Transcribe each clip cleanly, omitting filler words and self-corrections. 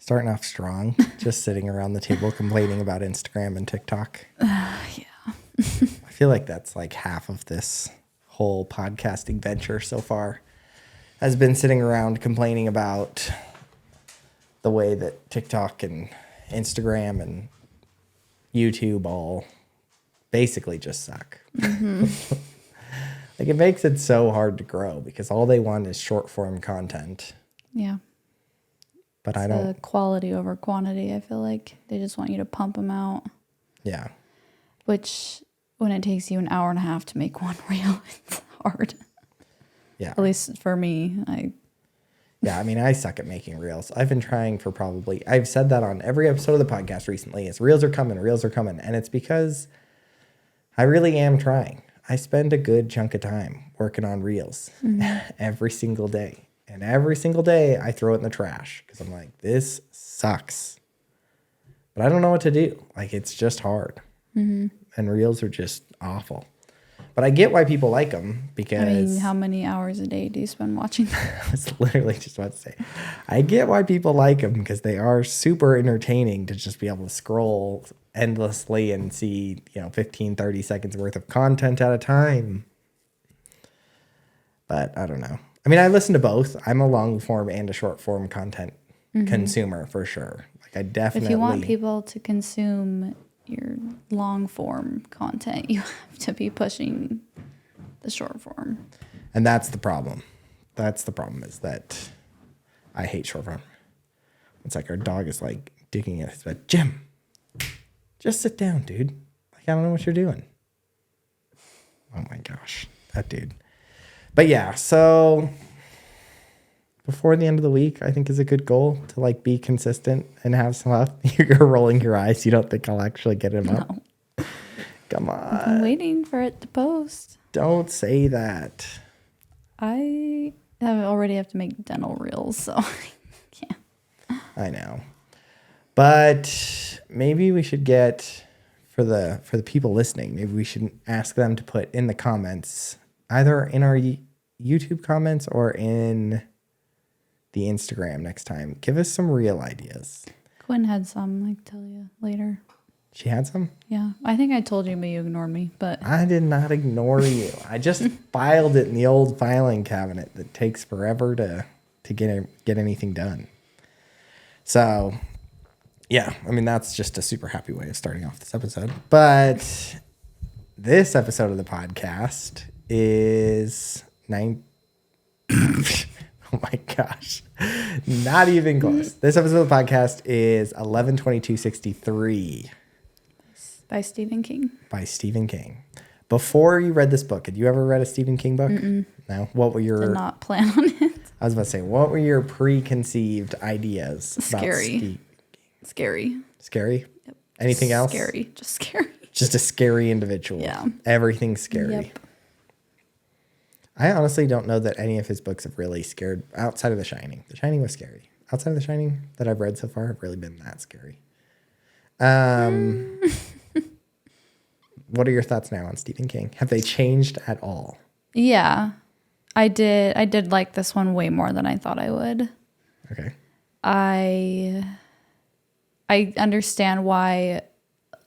Starting off strong, just sitting around the table complaining about Instagram and TikTok. Yeah. I feel like that's like half of this whole podcasting venture so far, has been sitting around complaining about the way that TikTok and Instagram and YouTube all basically just suck. Mm-hmm. Like, it makes it so hard to grow because all they want is short form content. Yeah. But it's the quality over quantity. I feel like they just want you to pump them out. Yeah. Which, when it takes you an hour and a half to make one reel, it's hard. Yeah. At least for me. Yeah, I mean, I suck at making reels. I've been trying for I've said that on every episode of the podcast recently, is reels are coming. And it's because I really am trying. I spend a good chunk of time working on reels every single day. And every single day I throw it in the trash because I'm like, this sucks. But I don't know what to do. Like, it's just hard. Mm-hmm. And reels are just awful. But I get why people like them because... I mean, how many hours a day do you spend watching them? I was literally just about to say. I get why people like them because they are super entertaining to just be able to scroll endlessly and see, 15, 30 seconds worth of content at a time. But I don't know. I mean, I listen to both. I'm a long form and a short form content consumer for sure. Like, I definitely... If you want people to consume your long form content, you have to be pushing the short form. And that's the problem. Is that I hate short form. It's like our dog is like digging at his bed. Jim, just sit down, dude. Like, I don't know what you're doing. Oh my gosh, that dude. But yeah, so before the end of the week, I think is a good goal to like be consistent and have some up. You're rolling your eyes. You don't think I'll actually get him up? No. Come on. I'm waiting for it to post. Don't say that. I already have to make dental reels, so I can't. I know. But maybe we should get, for the people listening, maybe we should ask them to put in the comments, either in our YouTube comments or in the Instagram next time. Give us some real ideas. Quinn had some, I can tell you later. She had some? Yeah. I think I told you, but you ignored me. But I did not ignore you. I just filed it in the old filing cabinet that takes forever to get anything done. So, yeah. I mean, that's just a super happy way of starting off this episode. But this episode of the podcast is oh my gosh. Not even close. This episode of the podcast is 11/22/63. By Stephen King. By Stephen King. Before you read this book, had you ever read a Stephen King book? Mm-mm. No? What were your... Did not plan on it. I was about to say, what were your preconceived ideas Scary. about Scary. Scary? Yep. Anything else? Scary. Just scary. Just a scary individual. Yeah. Everything's scary. Yep. I honestly don't know that any of his books have really scared, outside of The Shining. The Shining was scary. Outside of The Shining that I've read so far have really been that scary. What are your thoughts now on Stephen King? Have they changed at all? Yeah. I did like this one way more than I thought I would. Okay. I understand why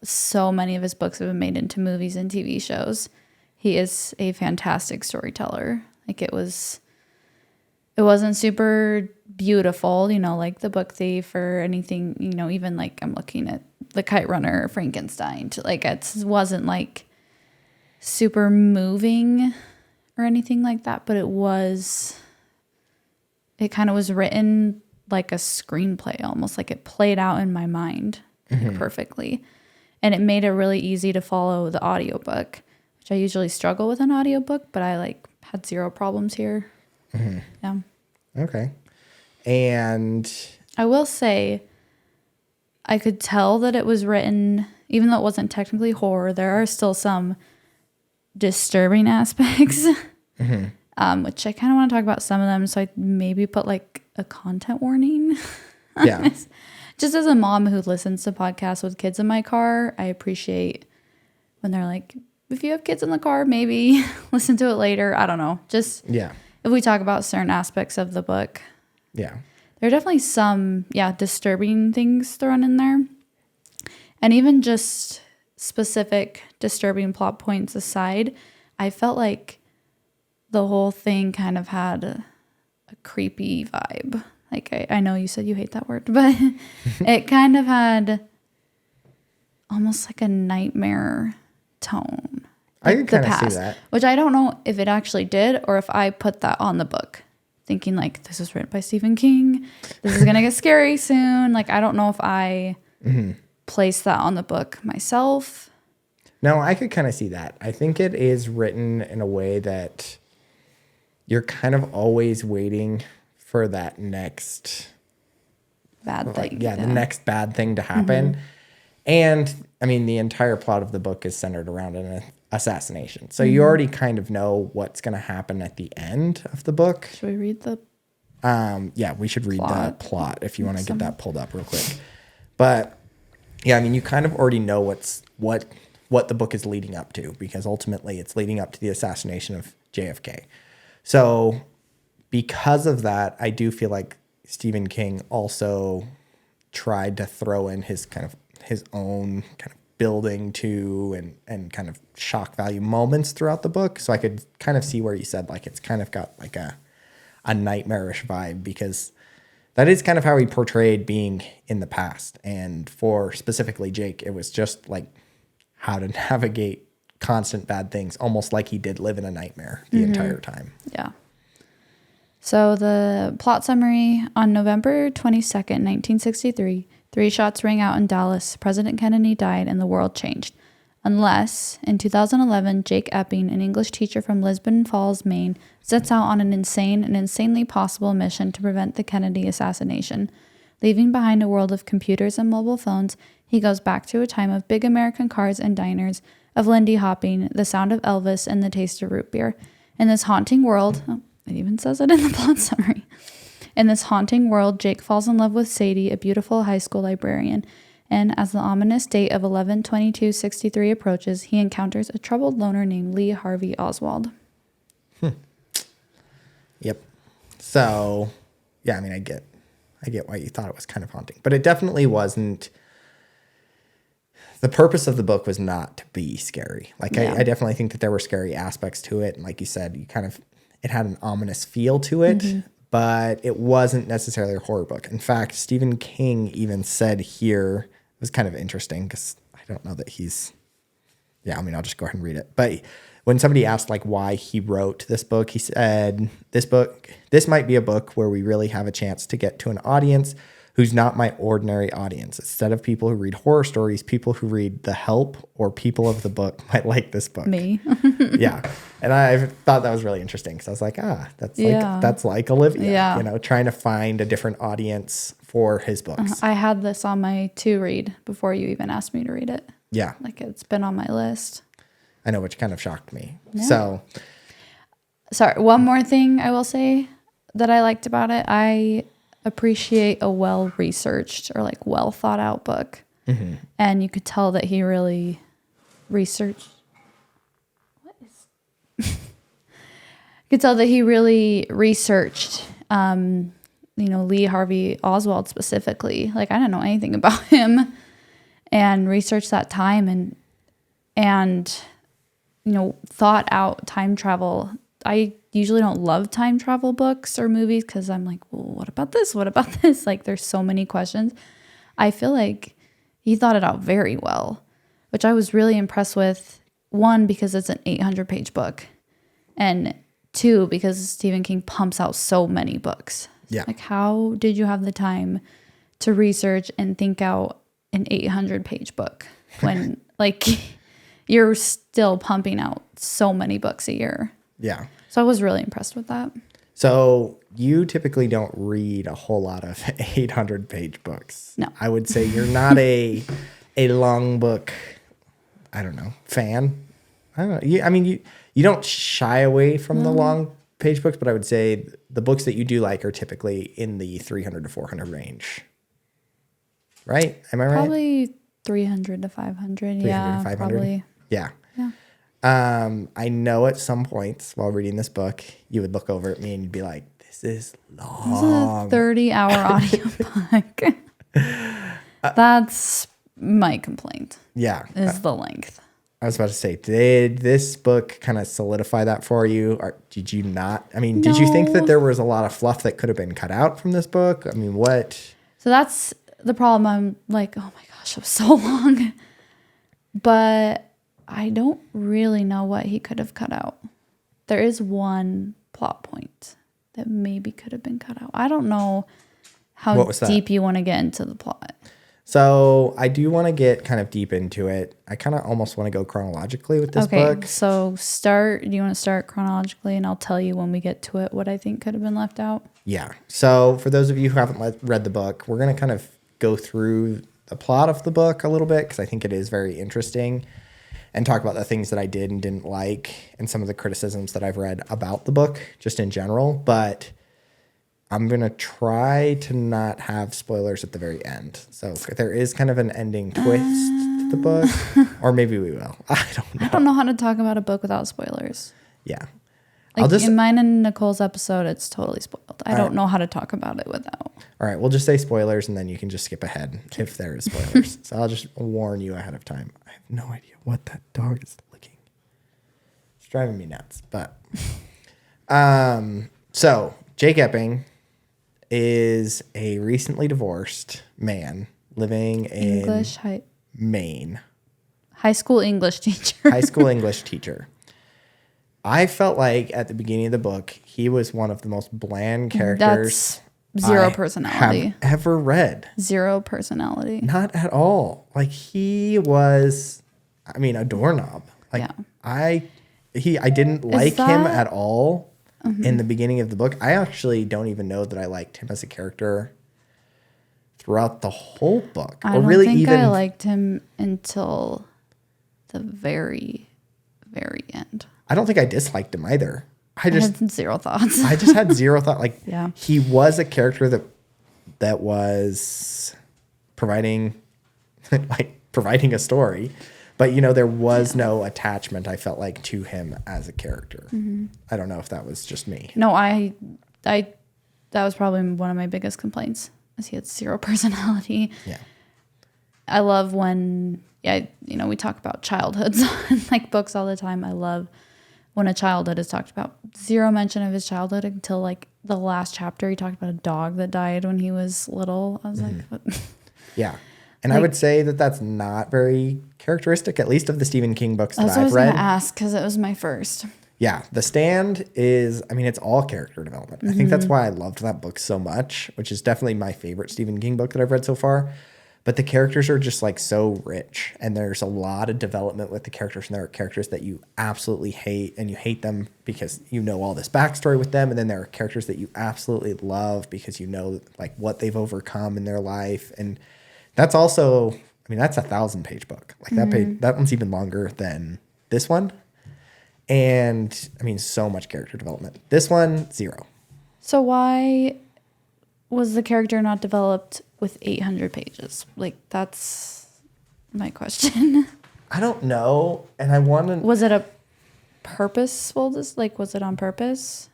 so many of his books have been made into movies and TV shows. He is a fantastic storyteller. Like, it wasn't super beautiful, like The Book Thief or anything, even like I'm looking at The Kite Runner or Frankenstein. It wasn't like super moving or anything like that, but it kind of was written like a screenplay, almost like it played out in my mind perfectly. And it made it really easy to follow the audiobook, which I usually struggle with an audiobook, but I had zero problems here. Mm-hmm. Yeah. Okay. And I will say I could tell that it was written, even though it wasn't technically horror, there are still some disturbing aspects, which I kind of want to talk about some of them. So I maybe put like a content warning. Yeah. Just as a mom who listens to podcasts with kids in my car, I appreciate when they're like, if you have kids in the car, maybe listen to it later. I don't know. Just if we talk about certain aspects of the book. Yeah. there are definitely some, disturbing things thrown in there. And even just specific disturbing plot points aside, I felt like the whole thing kind of had a creepy vibe. Like, I know you said you hate that word, but it kind of had almost like a nightmare tone. I could kind of see that. Which I don't know if it actually did or if I put that on the book. Thinking like, this is written by Stephen King. This is going to get scary soon. Like, I don't know if I placed that on the book myself. No, I could kind of see that. I think it is written in a way that you're kind of always waiting for that next bad thing. The next bad thing to happen. And I mean, the entire plot of the book is centered around an assassination. So you already kind of know what's going to happen at the end of the book. Should we read the we should read the plot if you want to get that pulled up real quick. But yeah, I mean, you kind of already know what the book is leading up to, because ultimately it's leading up to the assassination of JFK. So because of that, I do feel like Stephen King also tried to throw in his own kind of building to and kind of shock value moments throughout the book. So I could kind of see where you said like it's kind of got like a nightmarish vibe, because that is kind of how he portrayed being in the past. And for specifically Jake, it was just like how to navigate constant bad things, almost like he did live in a nightmare the entire time. Yeah. So the plot summary: on November 22nd, 1963, 3 shots rang out in Dallas. President Kennedy died and the world changed. Unless, in 2011, Jake Epping, an English teacher from Lisbon Falls, Maine, sets out on an insane and insanely possible mission to prevent the Kennedy assassination. Leaving behind a world of computers and mobile phones, he goes back to a time of big American cars and diners, of Lindy hopping, the sound of Elvis, and the taste of root beer. In this haunting world, it even says it in the plot summary. In this haunting world, Jake falls in love with Sadie, a beautiful high school librarian. And as the ominous date of 11/22/63 approaches, he encounters a troubled loner named Lee Harvey Oswald. Yep. So, yeah, I mean, I get why you thought it was kind of haunting, but it definitely wasn't. The purpose of the book was not to be scary. Like, I definitely think that there were scary aspects to it. And like you said, it had an ominous feel to it, but it wasn't necessarily a horror book. In fact, Stephen King even said here, it was kind of interesting because I don't know that I'll just go ahead and read it. But when somebody asked like why he wrote this book, he said, this might be a book where we really have a chance to get to an audience who's not my ordinary audience. Instead of people who read horror stories, people who read The Help or people of the book might like this book. Me. Yeah. And I thought that was really interesting because I was like, that's like Olivia, trying to find a different audience for his books. I had this on my to read before you even asked me to read it. Yeah. Like, it's been on my list. I know, which kind of shocked me. Yeah. So. Sorry. One more thing I will say that I liked about it. I appreciate a well-researched or like well-thought-out book. And you could tell that he really researched. You could tell that he really researched, Lee Harvey Oswald specifically. Like, I didn't know anything about him, and researched that time and thought out time travel. I usually don't love time travel books or movies because I'm like, well, what about this? What about this? Like, there's so many questions. I feel like he thought it out very well, which I was really impressed with. 1, because it's an 800-page book, and 2, because Stephen King pumps out so many books. Yeah. Like, how did you have the time to research and think out an 800-page book when like you're still pumping out so many books a year? Yeah. So I was really impressed with that. So you typically don't read a whole lot of 800-page books. No. I would say you're not a long book, I don't know, fan. I don't know. You don't shy away from the long page books, but I would say the books that you do like are typically in the 300 to 400 range. Right? Am I right? Probably 300 to 500. 300 Yeah, to 500? probably. Yeah. Yeah. I know at some points while reading this book, you would look over at me and you'd be like, this is It's a long. 30-hour audiobook. That's my complaint, Yeah. is the length. I was about to say, did this book kind of solidify that for you? Or did you not? I mean, did you think that No. there was a lot of fluff that could have been cut out from this book? I mean, what? So that's the problem. I'm like, oh my gosh, it was so long. But I don't really know what he could have cut out. There is one plot point that maybe could have been cut out. I don't know how What was that? deep you want to get into the plot. So I do want to get kind of deep into it. I kind of almost want to go chronologically with this book. So do you want to start chronologically, and I'll tell you when we get to it what I think could have been left out? Yeah. So for those of you who haven't read the book, we're going to kind of go through the plot of the book a little bit because I think it is very interesting, and talk about the things that I did and didn't like and some of the criticisms that I've read about the book just in general. But I'm going to try to not have spoilers at the very end. So there is kind of an ending twist to the book, or maybe we will. I don't know. I don't know how to talk about a book without spoilers. Yeah. Like in mine and Nicole's episode, it's totally spoiled. I don't right. know how to talk about it without. All right. We'll just say spoilers and then you can just skip ahead if there is spoilers. So I'll just warn you ahead of time. I have no idea what that dog is licking. It's driving me nuts. But so Jake Epping is a recently divorced man living in Maine. High school English teacher. High school English teacher. I felt like at the beginning of the book, he was one of the most bland characters. That's zero personality. Have ever read. Zero personality. Not at all. Like he was, I mean, a doorknob. Like yeah. I didn't like him at all in the beginning of the book. I actually don't even know that I liked him as a character throughout the whole book. I don't think I liked him until the very, very end. I don't think I disliked him either. I had zero thoughts. I just had zero thought. Like yeah. He was a character that was providing a story. But, there was no attachment, I felt like, to him as a character. Mm-hmm. I don't know if that was just me. No, that was probably one of my biggest complaints, is he had zero personality. Yeah. I love when, we talk about childhoods on, like, books all the time. I love when a childhood is talked about. Zero mention of his childhood until, like, the last chapter. He talked about a dog that died when he was little. I was like, what? Yeah. And I would say that that's not very characteristic, at least of the Stephen King books that I've read. That's what I was going to ask, because it was my first. Yeah. The Stand is, it's all character development. I think that's why I loved that book so much, which is definitely my favorite Stephen King book that I've read so far. But the characters are just like so rich, and there's a lot of development with the characters, and there are characters that you absolutely hate, and you hate them because you know all this backstory with them. And then there are characters that you absolutely love because you know like what they've overcome in their life. And that's also, that's a 1,000-page book. Like that one's even longer than this one. And so much character development. This one, zero. So why was the character not developed with 800 pages? Like, that's my question. I don't know. And I want to... Was it a purposeful, was it on purpose?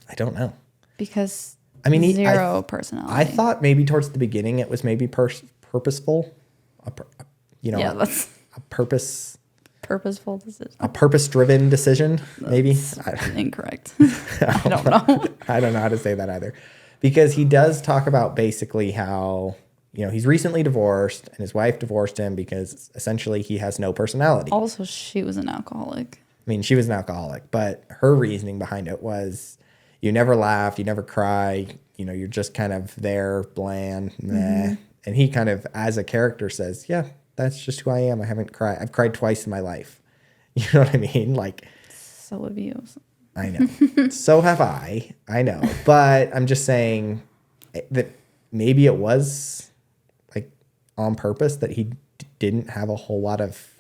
I don't know. Because zero personality. I thought maybe towards the beginning it was maybe purposeful. That's a purposeful decision. A purpose-driven decision, maybe. Incorrect. I don't know. I don't know how to say that either. Because he does talk about basically how, he's recently divorced and his wife divorced him because essentially he has no personality. Also, she was an alcoholic. She was an alcoholic, but her reasoning behind it was you never laugh, you never cry, you're just kind of there, bland, meh. And he kind of, as a character, says, yeah, that's just who I am. I haven't cried. I've cried twice in my life. You know what I mean? Like, so have you. I know. So have I. I know. But I'm just saying that maybe it was like on purpose that he didn't have a whole lot of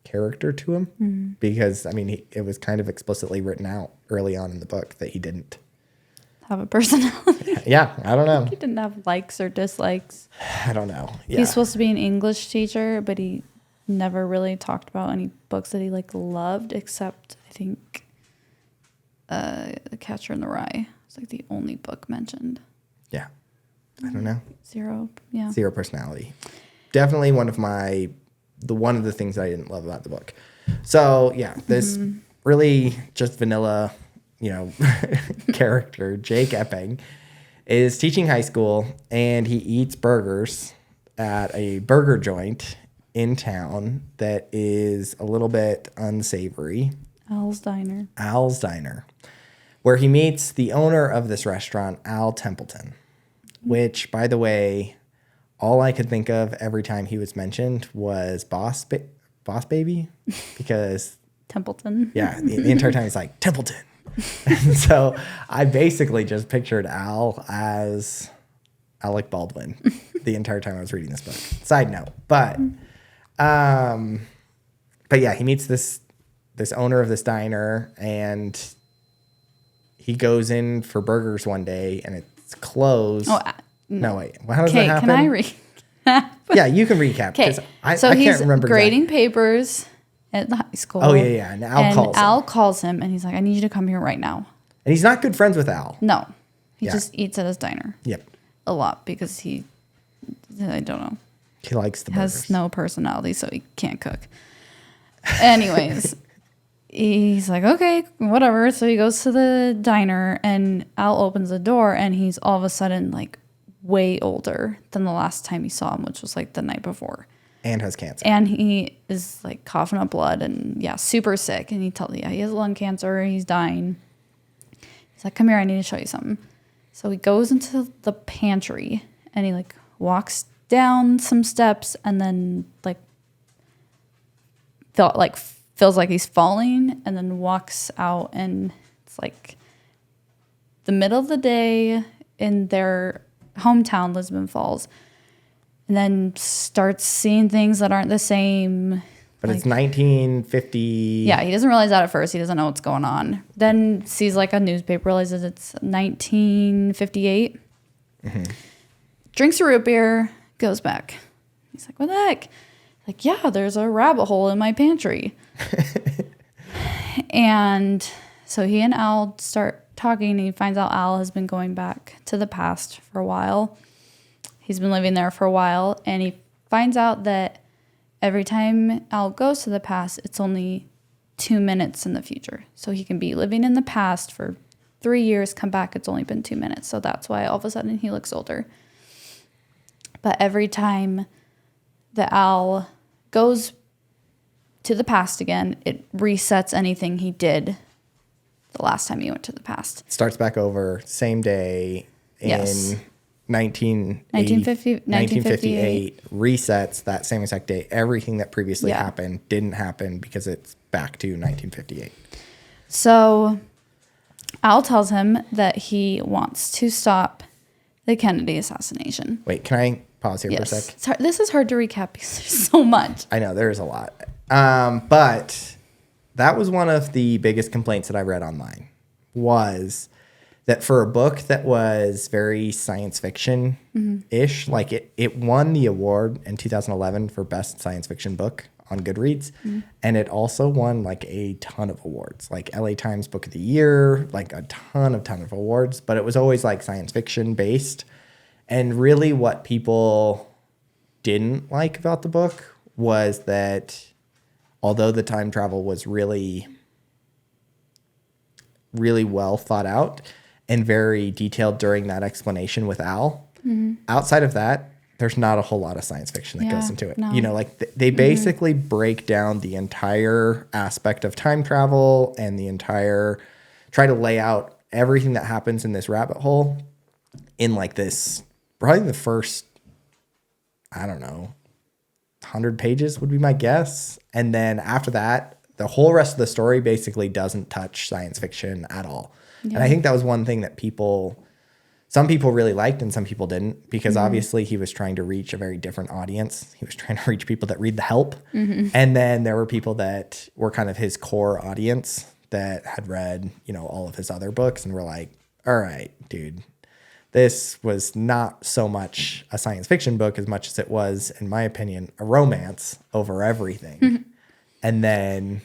character to him because, it was kind of explicitly written out early on in the book that he didn't have a personality. Yeah, I don't know. He didn't have likes or dislikes. I don't know. Yeah. He's supposed to be an English teacher, but he never really talked about any books that he loved, except I think The Catcher in the Rye. It's like the only book mentioned. Yeah. I don't know. Zero. Yeah. Zero personality. Definitely one of the things that I didn't love about the book. So yeah, this really just vanilla, character, Jake Epping, is teaching high school, and he eats burgers at a burger joint in town that is a little bit unsavory. Al's Diner. Where he meets the owner of this restaurant, Al Templeton, which, by the way, all I could think of every time he was mentioned was Boss Baby, because Templeton. Yeah, the entire time he's like, Templeton. And so I basically just pictured Al as Alec Baldwin the entire time I was reading this book. Side note. But yeah, he meets this owner of this diner, and he goes in for burgers one day, and it's closed. Oh, no, wait. Well, how does that happen? Can I recap? Yeah, you can recap. Okay, I so can't he's remember grading exactly. papers at the high school. Oh, yeah. And Al calls him, and he's like, I need you to come here right now. And he's not good friends with Al. No. He just eats at his diner. Yep. A lot because I don't know. He likes the burgers. Has no personality, so he can't cook. Anyways, he's like, okay, whatever. So he goes to the diner, and Al opens the door, and he's all of a sudden like way older than the last time he saw him, which was like the night before. And has cancer. And he is like coughing up blood and super sick. And he has lung cancer. He's dying. He's like, come here, I need to show you something. So he goes into the pantry, and he like walks down some steps, and then feels like he's falling, and then walks out, and it's like the middle of the day in their hometown, Lisbon Falls, and then starts seeing things that aren't the same. But it's 1950. Yeah, he doesn't realize that at first. He doesn't know what's going on. Then sees like a newspaper, realizes it's 1958. Mm-hmm. Drinks a root beer, goes back. He's like, what the heck? Like, yeah, there's a rabbit hole in my pantry. And so he and Al start talking, and he finds out Al has been going back to the past for a while. He's been living there for a while, and he finds out that every time Al goes to the past, it's only 2 minutes in the future. So he can be living in the past for 3 years, come back, it's only been 2 minutes. So that's why all of a sudden he looks older. But every time that Al goes to the past again, it resets anything he did the last time he went to the past. Starts back over, same day in Yes. 1958, resets that same exact day. Everything that previously happened didn't happen because it's back to 1958. So Al tells him that he wants to stop the Kennedy assassination. Wait, can I pause here for a sec? This is hard to recap because there's so much. I know, there's a lot. But that was one of the biggest complaints that I read online, was that for a book that was very science fiction-ish, like it won the award in 2011 for best science fiction book on Goodreads. And it also won like a ton of awards, like LA Times Book of the Year, like a ton of awards, but it was always like science fiction based. And really what people didn't like about the book was that although the time travel was really, really well thought out and very detailed during that explanation with Al, outside of that, there's not a whole lot of science fiction that goes into it. No. You know, like they basically break down the entire aspect of time travel and try to lay out everything that happens in this rabbit hole in like this, probably the first, I don't know, 100 pages would be my guess. And then after that, the whole rest of the story basically doesn't touch science fiction at all. Yeah. And I think that was one thing that some people really liked and some people didn't, because obviously he was trying to reach a very different audience. He was trying to reach people that read The Help. And then there were people that were kind of his core audience that had read, all of his other books and were like, all right, dude, this was not so much a science fiction book as much as it was, in my opinion, a romance over everything. And then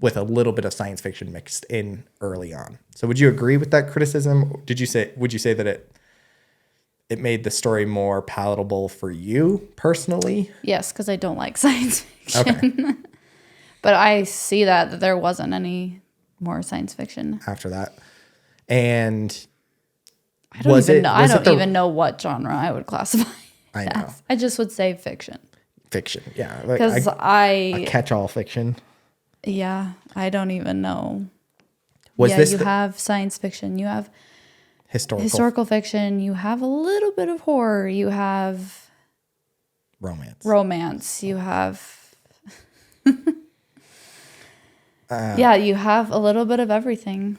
with a little bit of science fiction mixed in early on. So would you agree with that criticism? Would you say that it made the story more palatable for you personally? Yes, because I don't like science fiction. Okay. But I see that there wasn't any more science fiction After that. And I don't even know what genre I would classify. I know. As. I just would say fiction. Fiction, yeah. Because a catch-all fiction. Yeah, I don't even know. You have science fiction. You have historical fiction. You have a little bit of horror. You have romance. You have you have a little bit of everything.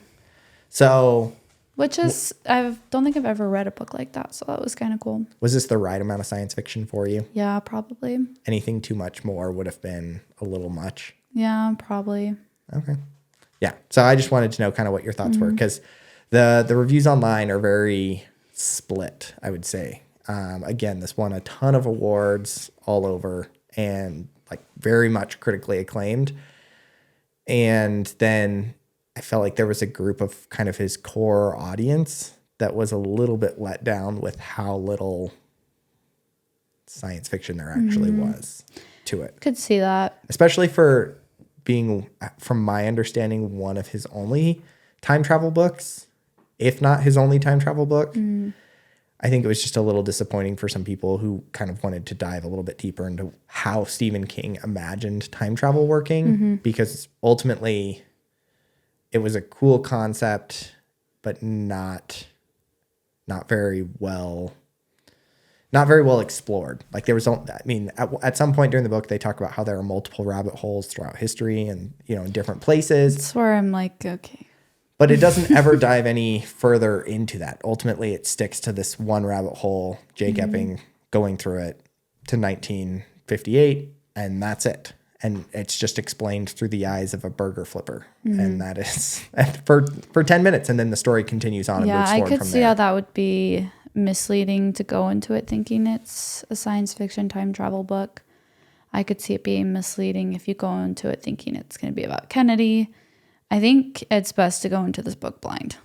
So, which is I don't think I've ever read a book like that, so that was kind of cool. Was this the right amount of science fiction for you? Yeah, probably. Anything too much more would have been a little much. Yeah, probably. Okay. Yeah. So I just wanted to know kind of what your thoughts were, because the reviews online are very split, I would say. Again, this won a ton of awards all over and like very much critically acclaimed. And then I felt like there was a group of kind of his core audience that was a little bit let down with how little science fiction there actually was to it. Could see that. Especially for being, from my understanding, one of his only time travel books, if not his only time travel book. I think it was just a little disappointing for some people who kind of wanted to dive a little bit deeper into how Stephen King imagined time travel working, because ultimately it was a cool concept, but not very well explored. Like there was, at some point during the book, they talk about how there are multiple rabbit holes throughout history and, in different places. That's where I'm like, okay. But it doesn't ever dive any further into that. Ultimately, it sticks to this one rabbit hole, Jake Epping going through it to 1958, and that's it. And it's just explained through the eyes of a burger flipper. And that is for 10 minutes. And then the story continues on and moves forward from there. I could see how that would be misleading to go into it thinking it's a science fiction time travel book. I could see it being misleading if you go into it thinking it's going to be about Kennedy. I think it's best to go into this book blind.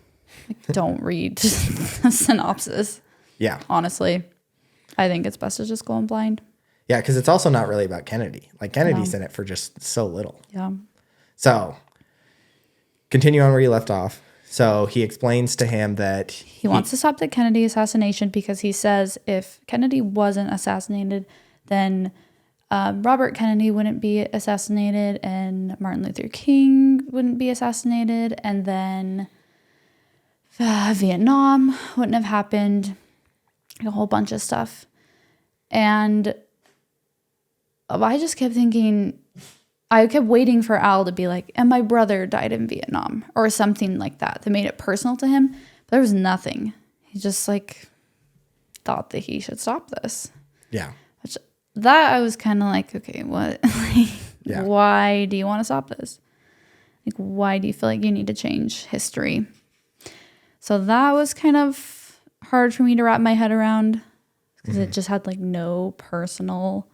Like, don't read the synopsis. Yeah. Honestly, I think it's best to just go in blind. Yeah, because it's also not really about Kennedy. Like, Kennedy's in it for just so little. Yeah. So, continue on where you left off. So, he explains to him that he wants to stop the Kennedy assassination because he says if Kennedy wasn't assassinated, then Robert Kennedy wouldn't be assassinated and Martin Luther King wouldn't be assassinated, and then Vietnam wouldn't have happened, a whole bunch of stuff. And I just kept thinking, I kept waiting for Al to be like, and my brother died in Vietnam or something like that. That made it personal to him. But there was nothing. He just like thought that he should stop this. Yeah. That I was kind of like, okay, what? Why do you want to stop this? Like, why do you feel like you need to change history? So that was kind of hard for me to wrap my head around because it just had like no personal,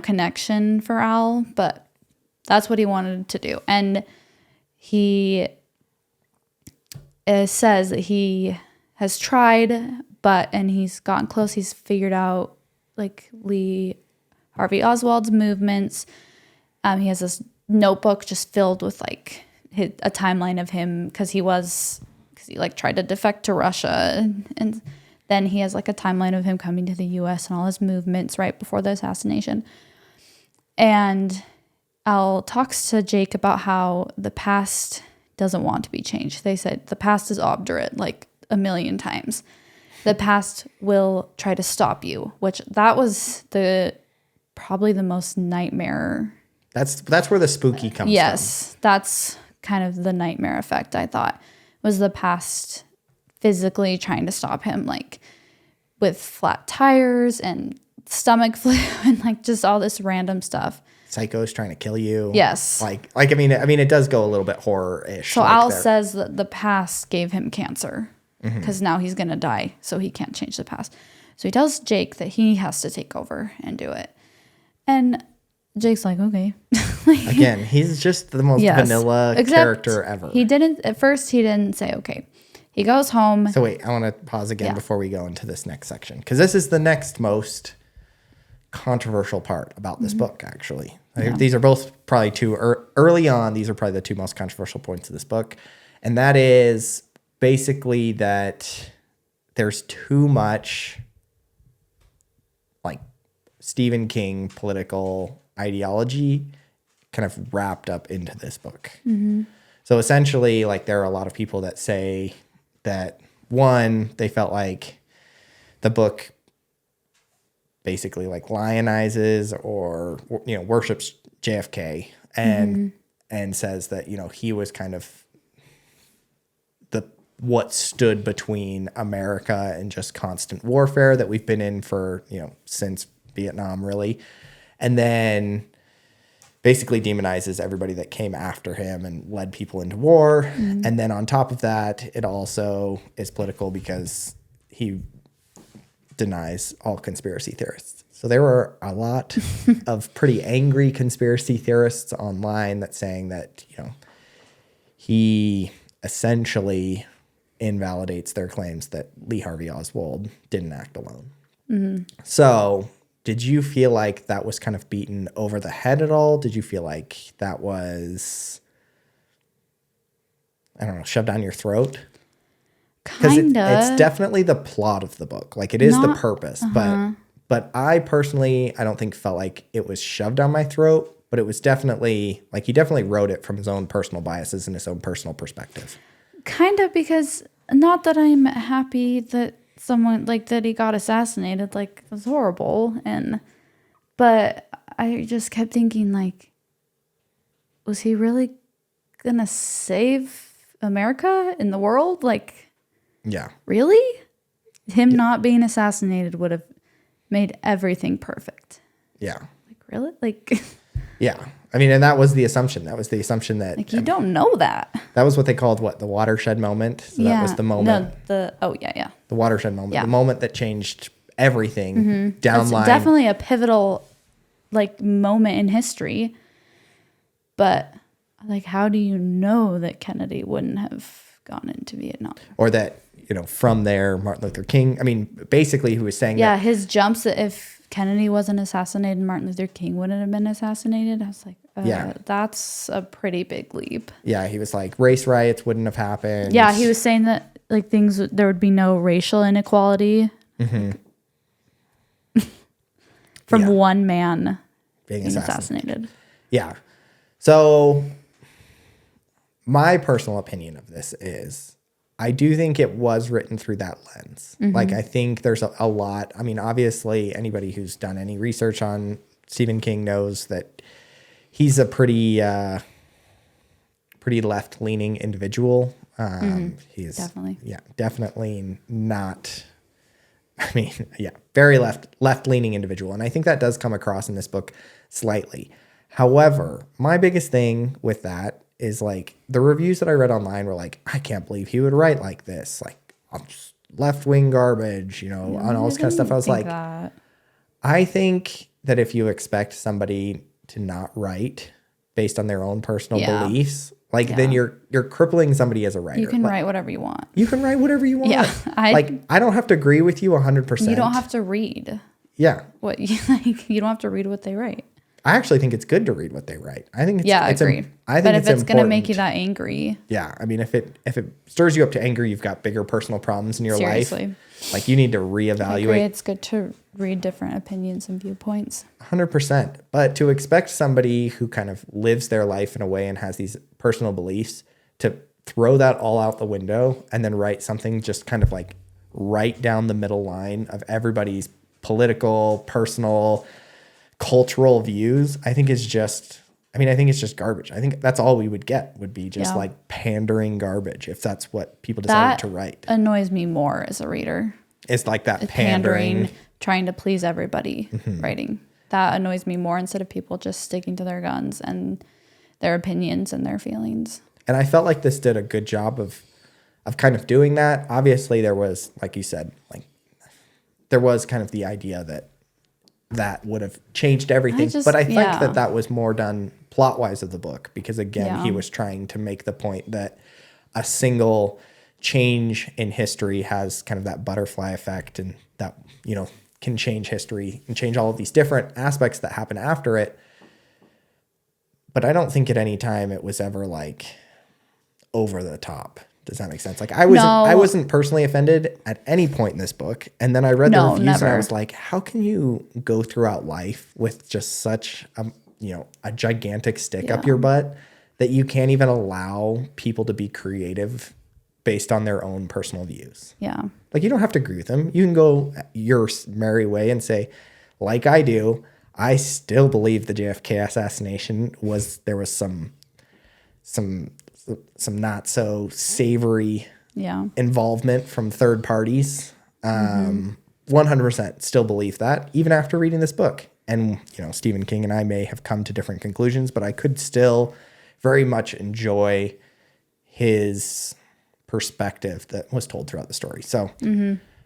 connection for Al, but that's what he wanted to do. And he says that he has tried, and he's gotten close. He's figured out like Lee Harvey Oswald's movements. He has this notebook just filled with like a timeline of him because he like tried to defect to Russia, and then he has like a timeline of him coming to the U.S. and all his movements right before the assassination. And Al talks to Jake about how the past doesn't want to be changed. They said the past is obdurate like a million times. The past will try to stop you, which that was probably the most nightmare. That's where the spooky comes from. Yes, that's kind of the nightmare effect, I thought, was the past physically trying to stop him, like with flat tires and stomach flu and like just all this random stuff. Psychos trying to kill you. Yes. I mean, it does go a little bit horror-ish. So Al says that the past gave him cancer because now he's going to die, so he can't change the past. So he tells Jake that he has to take over and do it. And Jake's like, okay. Again, he's just the most vanilla character ever. He didn't say okay. He goes home. So wait, I want to pause again before we go into this next section, because this is the next most controversial part about this book, actually. These are both probably early on, these are probably the two most controversial points of this book. And that is basically that there's too much like Stephen King political ideology kind of wrapped up into this book. So essentially, like, there are a lot of people that say that, one, they felt like the book basically like lionizes or, you know, worships JFK and says that, you know, he was kind of what stood between America and just constant warfare that we've been in for, you know, since Vietnam, really. And then basically demonizes everybody that came after him and led people into war. And then on top of that, it also is political because he denies all conspiracy theorists. So there were a lot of pretty angry conspiracy theorists online that saying that, you know, he essentially invalidates their claims that Lee Harvey Oswald didn't act alone. So did you feel like that was kind of beaten over the head at all? Did you feel like that was, I don't know, shoved down your throat? Because it's definitely the plot of the book. Like, it is the purpose. But I personally, I don't think felt like it was shoved down my throat. But it was definitely, like, he definitely wrote it from his own personal biases and his own personal perspective. Kind of, because not that I'm happy that someone, like, that he got assassinated, like, it was horrible. But I just kept thinking, like, was he really gonna save America in the world? Like, yeah, really? Him not being assassinated would have made everything perfect. Yeah. Like, really? Like, yeah. I mean, and that was the assumption. That was the assumption that, like, you don't know that. That was what they called the watershed moment. So that was the moment. The watershed moment. The moment that changed everything down It's line. definitely a pivotal, like, moment in history. But, like, how do you know that Kennedy wouldn't have gone into Vietnam? Or that, you know, from there, Martin Luther King, I mean, basically who was saying that. His jumps, if Kennedy wasn't assassinated, Martin Luther King wouldn't have been assassinated. I was like, that's a pretty big leap. Yeah, he was like, race riots wouldn't have happened. Yeah, he was saying that, like, there would be no racial inequality from one man being assassinated. Yeah. So my personal opinion of this is, I do think it was written through that lens. Like, I think there's a lot. I mean, obviously, anybody who's done any research on Stephen King knows that he's a pretty left-leaning individual. He's definitely. Yeah, definitely not. I mean, yeah, very left-leaning individual. And I think that does come across in this book slightly. However, my biggest thing with that is, like, the reviews that I read online were like, I can't believe he would write like this, like, left-wing garbage, you know, on all this kind of stuff. I was like, that. I think that if you expect somebody to not write based on their own personal beliefs, like, then you're crippling somebody as a writer. You can write whatever you want. You can write whatever you want. Yeah, I don't have to agree with you 100%. You don't have to read. Yeah. What you like? You don't have to read what they write. I actually think it's good to read what they write. I think it's agreed. But if it's going to make you that angry, I mean, if it stirs you up to anger, you've got bigger personal problems in your life. Like, you need to reevaluate. I agree. It's good to read different opinions and viewpoints. 100%. But to expect somebody who kind of lives their life in a way and has these personal beliefs to throw that all out the window and then write something just kind of like right down the middle line of everybody's political, personal, cultural views, I think it's just garbage. I think that's all we would get would be just like pandering garbage if that's what people decided to write. That annoys me more as a reader. It's like that pandering, trying to please everybody writing. That annoys me more instead of people just sticking to their guns and their opinions and their feelings. And I felt like this did a good job of kind of doing that. Obviously there was, like you said, like, there was kind of the idea that that would have changed everything. But I think that was more done plot-wise of the book, because again, he was trying to make the point that a single change in history has kind of that butterfly effect, and that, you know, can change history and change all of these different aspects that happen after it. But I don't think at any time it was ever like over the top. Does that make sense? Like I wasn't personally offended at any point in this book. And then I read the reviews and I was like, how can you go throughout life with just such a gigantic stick up your butt that you can't even allow people to be creative based on their own personal views? Yeah. Like you don't have to agree with them. You can go your merry way and say, like I do, I still believe the JFK assassination there was some not so savory involvement from third parties. 100% still believe that, even after reading this book. And, you know, Stephen King and I may have come to different conclusions, but I could still very much enjoy his perspective that was told throughout the story. So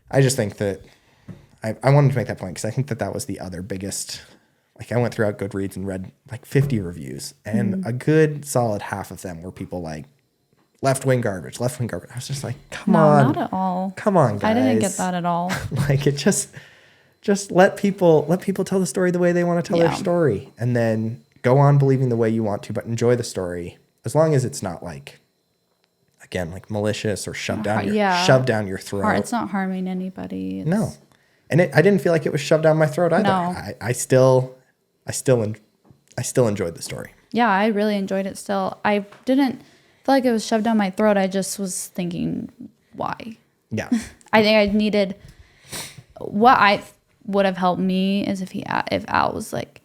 I just think that I wanted to make that point, because I think that was the other biggest. Like I went throughout Goodreads and read like 50 reviews, and a good solid half of them were people like left-wing garbage. I was just like, come on. Not at all. Come on, guys. I didn't get that at all. Like it just let people tell the story the way they want to tell their story, and then go on believing the way you want to, but enjoy the story, as long as it's not like, again, like malicious or shoved down your throat. It's not harming anybody. No. And I didn't feel like it was shoved down my throat either. No. I still enjoyed the story. Yeah, I really enjoyed it still. I didn't feel like it was shoved down my throat. I just was thinking, why? Yeah. I think I needed, what I would have helped me is if Al was like,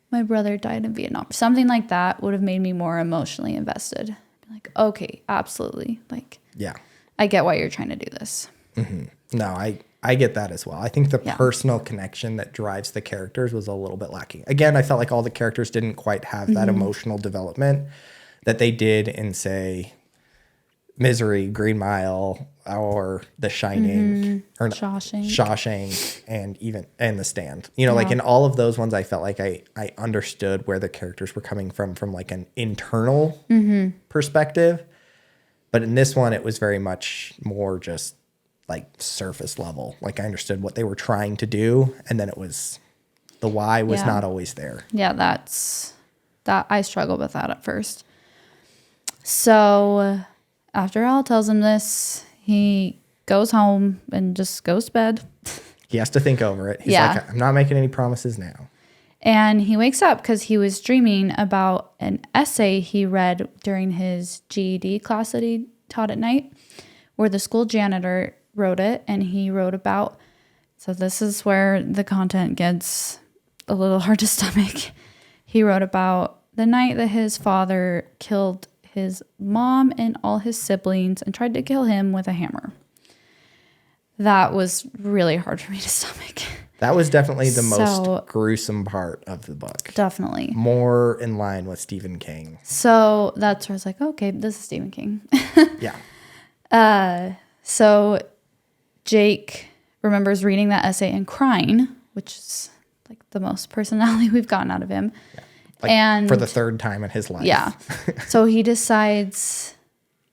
my brother died in Vietnam. Something like that would have made me more emotionally invested. Like, okay, absolutely. Like, yeah, I get why you're trying to do this. Mm-hmm. No, I get that as well. I think the personal connection that drives the characters was a little bit lacking. Again, I felt like all the characters didn't quite have that emotional development that they did in, say, Misery, Green Mile, or The Shining, or Shawshank, and The Stand. You know, like in all of those ones, I felt like I understood where the characters were coming from like an internal perspective. But in this one, it was very much more just like surface level. Like I understood what they were trying to do, and then it was the why was not always there. Yeah, that I struggled with that at first. So after Al tells him this, he goes home and just goes to bed. He has to think over it. He's like, I'm not making any promises now. And he wakes up because he was dreaming about an essay he read during his GED class that he taught at night, where the school janitor wrote it. And he wrote about, so this is where the content gets a little hard to stomach. He wrote about the night that his father killed his mom and all his siblings and tried to kill him with a hammer. That was really hard for me to stomach. That was definitely the most gruesome part of the book. Definitely. More in line with Stephen King. So that's where I was like, okay, this is Stephen King. Yeah. So Jake remembers reading that essay and crying, which is like the most personality we've gotten out of him. Yeah. Like and for the third time in his life. Yeah. So he decides,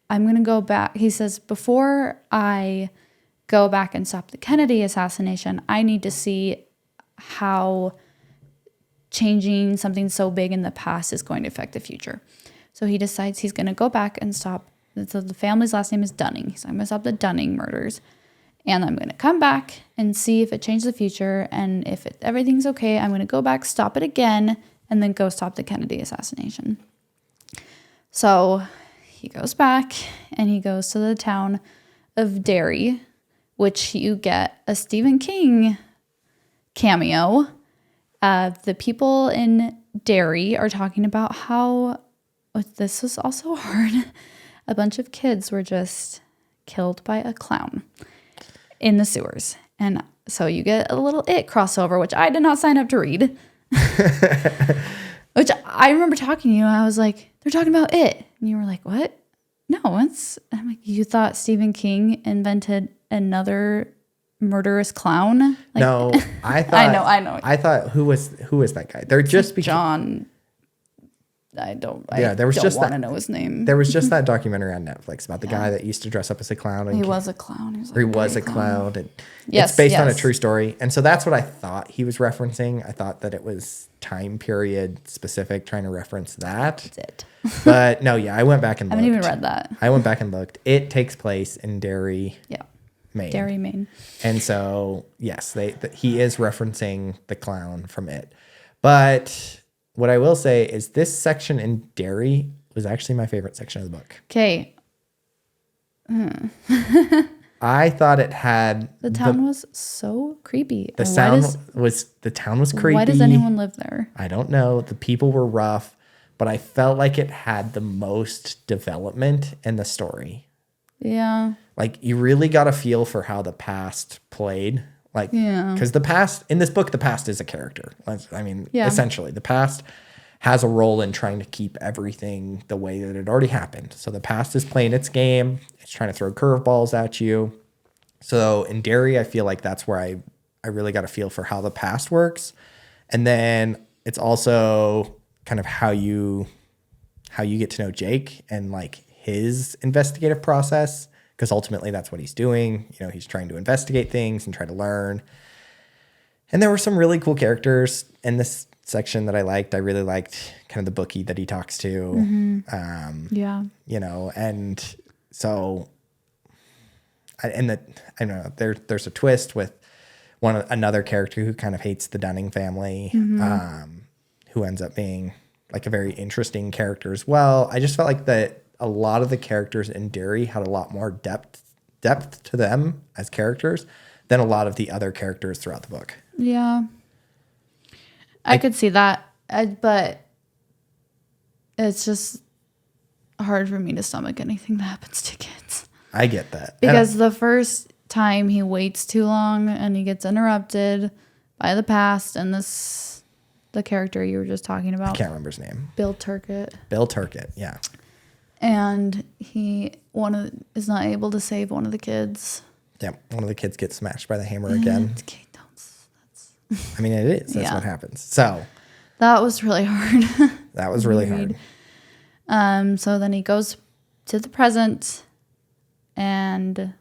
I'm going to go back. He says, before I go back and stop the Kennedy assassination, I need to see how changing something so big in the past is going to affect the future. So he decides he's going to go back and stop. So the family's last name is Dunning. So I'm going to stop the Dunning murders. And I'm going to come back and see if it changed the future. And if everything's okay, I'm going to go back, stop it again, and then go stop the Kennedy assassination. So he goes back and he goes to the town of Derry, which you get a Stephen King cameo. The people in Derry are talking about how this was also hard. A bunch of kids were just killed by a clown in the sewers. And so you get a little It crossover, which I did not sign up to read. Which I remember talking to you, and I was like, they're talking about It. And you were like, what? No, I'm like, you thought Stephen King invented another murderous clown. Like, No, I thought I know. I thought who was that guy? They're just John. I don't want to know his name. There was just that documentary on Netflix about the guy that used to dress up as a clown. And he was a clown. He was a clown. And Yes, it's based on a true story. And so that's what I thought he was referencing. I thought that it was time period specific, trying to reference that. That's it. But no, yeah, I went back and looked. I haven't even read that. I went back and looked. It takes place in Derry, Maine. Derry, Maine. And so, yes, he is referencing the clown from it. But what I will say is this section in Derry was actually my favorite section of the book. Okay. I thought it had the town was so creepy. The town was creepy. Why does anyone live there? I don't know. The people were rough, but I felt like it had the most development in the story. Yeah. Like you really got a feel for how the past played. Like, because the past in this book, the past is a character. I mean, essentially, the past has a role in trying to keep everything the way that it already happened. So the past is playing its game. It's trying to throw curveballs at you. So in Derry, I feel like that's where I really got a feel for how the past works. And then it's also kind of how you get to know Jake and like his investigative process. Because ultimately that's what he's doing. You know, he's trying to investigate things and try to learn. And there were some really cool characters in this section that I liked. I really liked kind of the bookie that he talks to. Mm-hmm. You know, and so, I don't know, there's a twist with another character who kind of hates the Dunning family, who ends up being like a very interesting character as well. I just felt like that a lot of the characters in Derry had a lot more depth to them as characters than a lot of the other characters throughout the book. Yeah. I could see that, but it's just hard for me to stomach anything that happens to kids. I get that. Because the first time he waits too long and he gets interrupted by the past and the character you were just talking about. I can't remember his name. Bill Turkett, yeah. And he is not able to save one of the kids. Yeah, one of the kids gets smashed by the hammer again. I mean, it is. That's what happens. So that was really hard. That was really hard. So then he goes to the present, and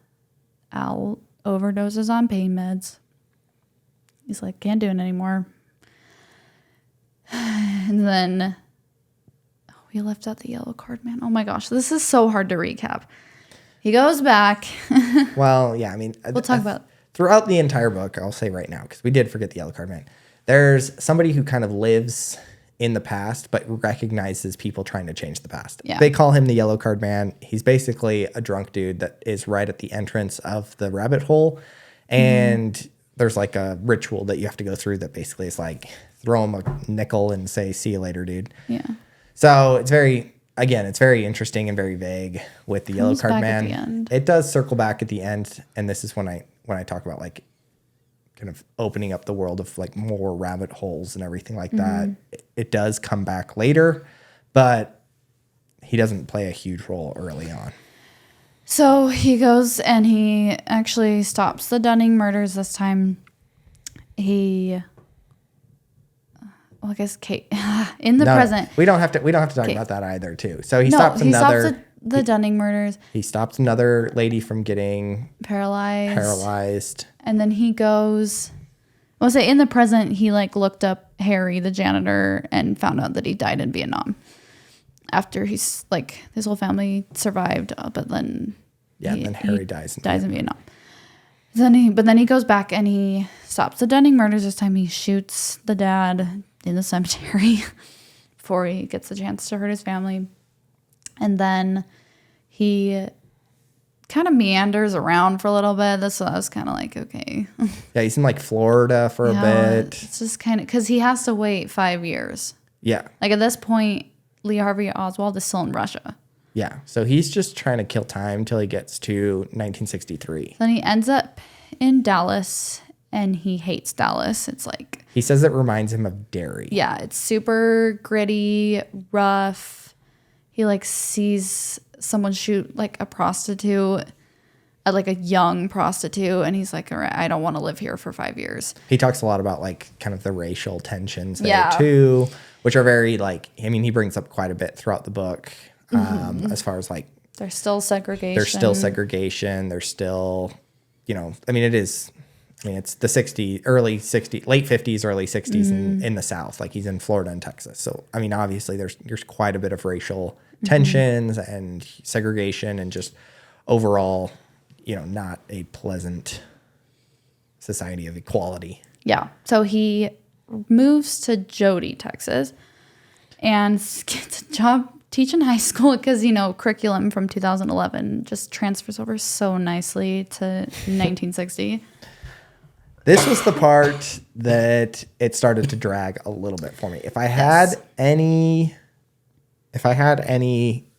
Al overdoses on pain meds. He's like, can't do it anymore. And then we left out the yellow card man. Oh my gosh, this is so hard to recap. He goes back. Well, yeah, I mean, we'll talk about throughout the entire book. I'll say right now, because we did forget the yellow card man. There's somebody who kind of lives in the past, but recognizes people trying to change the past. Yeah. They call him the yellow card man. He's basically a drunk dude that is right at the entrance of the rabbit hole. And there's like a ritual that you have to go through that basically is like throw him a nickel and say, see you later, dude. Yeah. So it's very interesting and very vague with the yellow card man. It does circle back at the end. And this is when I talk about like kind of opening up the world of like more rabbit holes and everything like that. It does come back later, but he doesn't play a huge role early on. So he goes and he actually stops the Dunning murders this time. I guess Kate in the present. We don't have to talk about that either too. So he stops the Dunning murders. He stops another lady from getting paralyzed. And then he goes, I'll say in the present, he like looked up Harry, the janitor, and found out that he died in Vietnam. After he's like, his whole family survived, but then then Harry dies in Vietnam. But then he goes back and he stops the Dunning murders. This time he shoots the dad in the cemetery before he gets the chance to hurt his family. And then he kind of meanders around for a little bit. So I was kind of like, okay. Yeah, he's in like Florida for a bit. It's just kind of, because he has to wait 5 years. Yeah. Like at this point, Lee Harvey Oswald is still in Russia. Yeah, so he's just trying to kill time till he gets to 1963. Then he ends up in Dallas, and he hates Dallas. It's like... He says it reminds him of Derry. Yeah, it's super gritty, rough. He, like, sees someone shoot, like, a prostitute. like a young prostitute, and he's like, all right, I don't want to live here for 5 years. He talks a lot about like kind of the racial tensions there Yeah. too, which are very like, I mean, he brings up quite a bit throughout the book, as far as like, There's still segregation. there's still segregation. There's still, you know, I mean, it's the 60s, early 60s, late 50s, early 60s in the South. Like he's in Florida and Texas. So, I mean, obviously there's quite a bit of racial tensions and segregation and just overall, you know, not a pleasant society of equality. Yeah. So he moves to Jody, Texas, and gets a job teaching high school because, you know, curriculum from 2011 just transfers over so nicely to 1960. This was the part that it started to drag a little bit for me. If I had any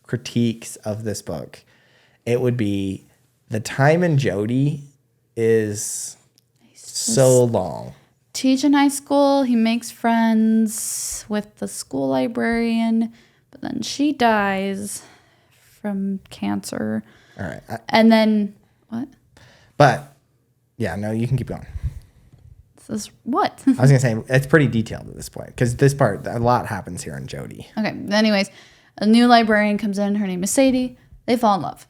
critiques of this book, it would be the time in Jody is so long. Teaching high school, he makes friends with the school librarian, but then she dies from cancer. All right. And then, what? But, yeah, no, you can keep going. This is what? I was going to say, it's pretty detailed at this point, because this part, a lot happens here in Jody. Okay, anyways, a new librarian comes in. Her name is Sadie. They fall in love.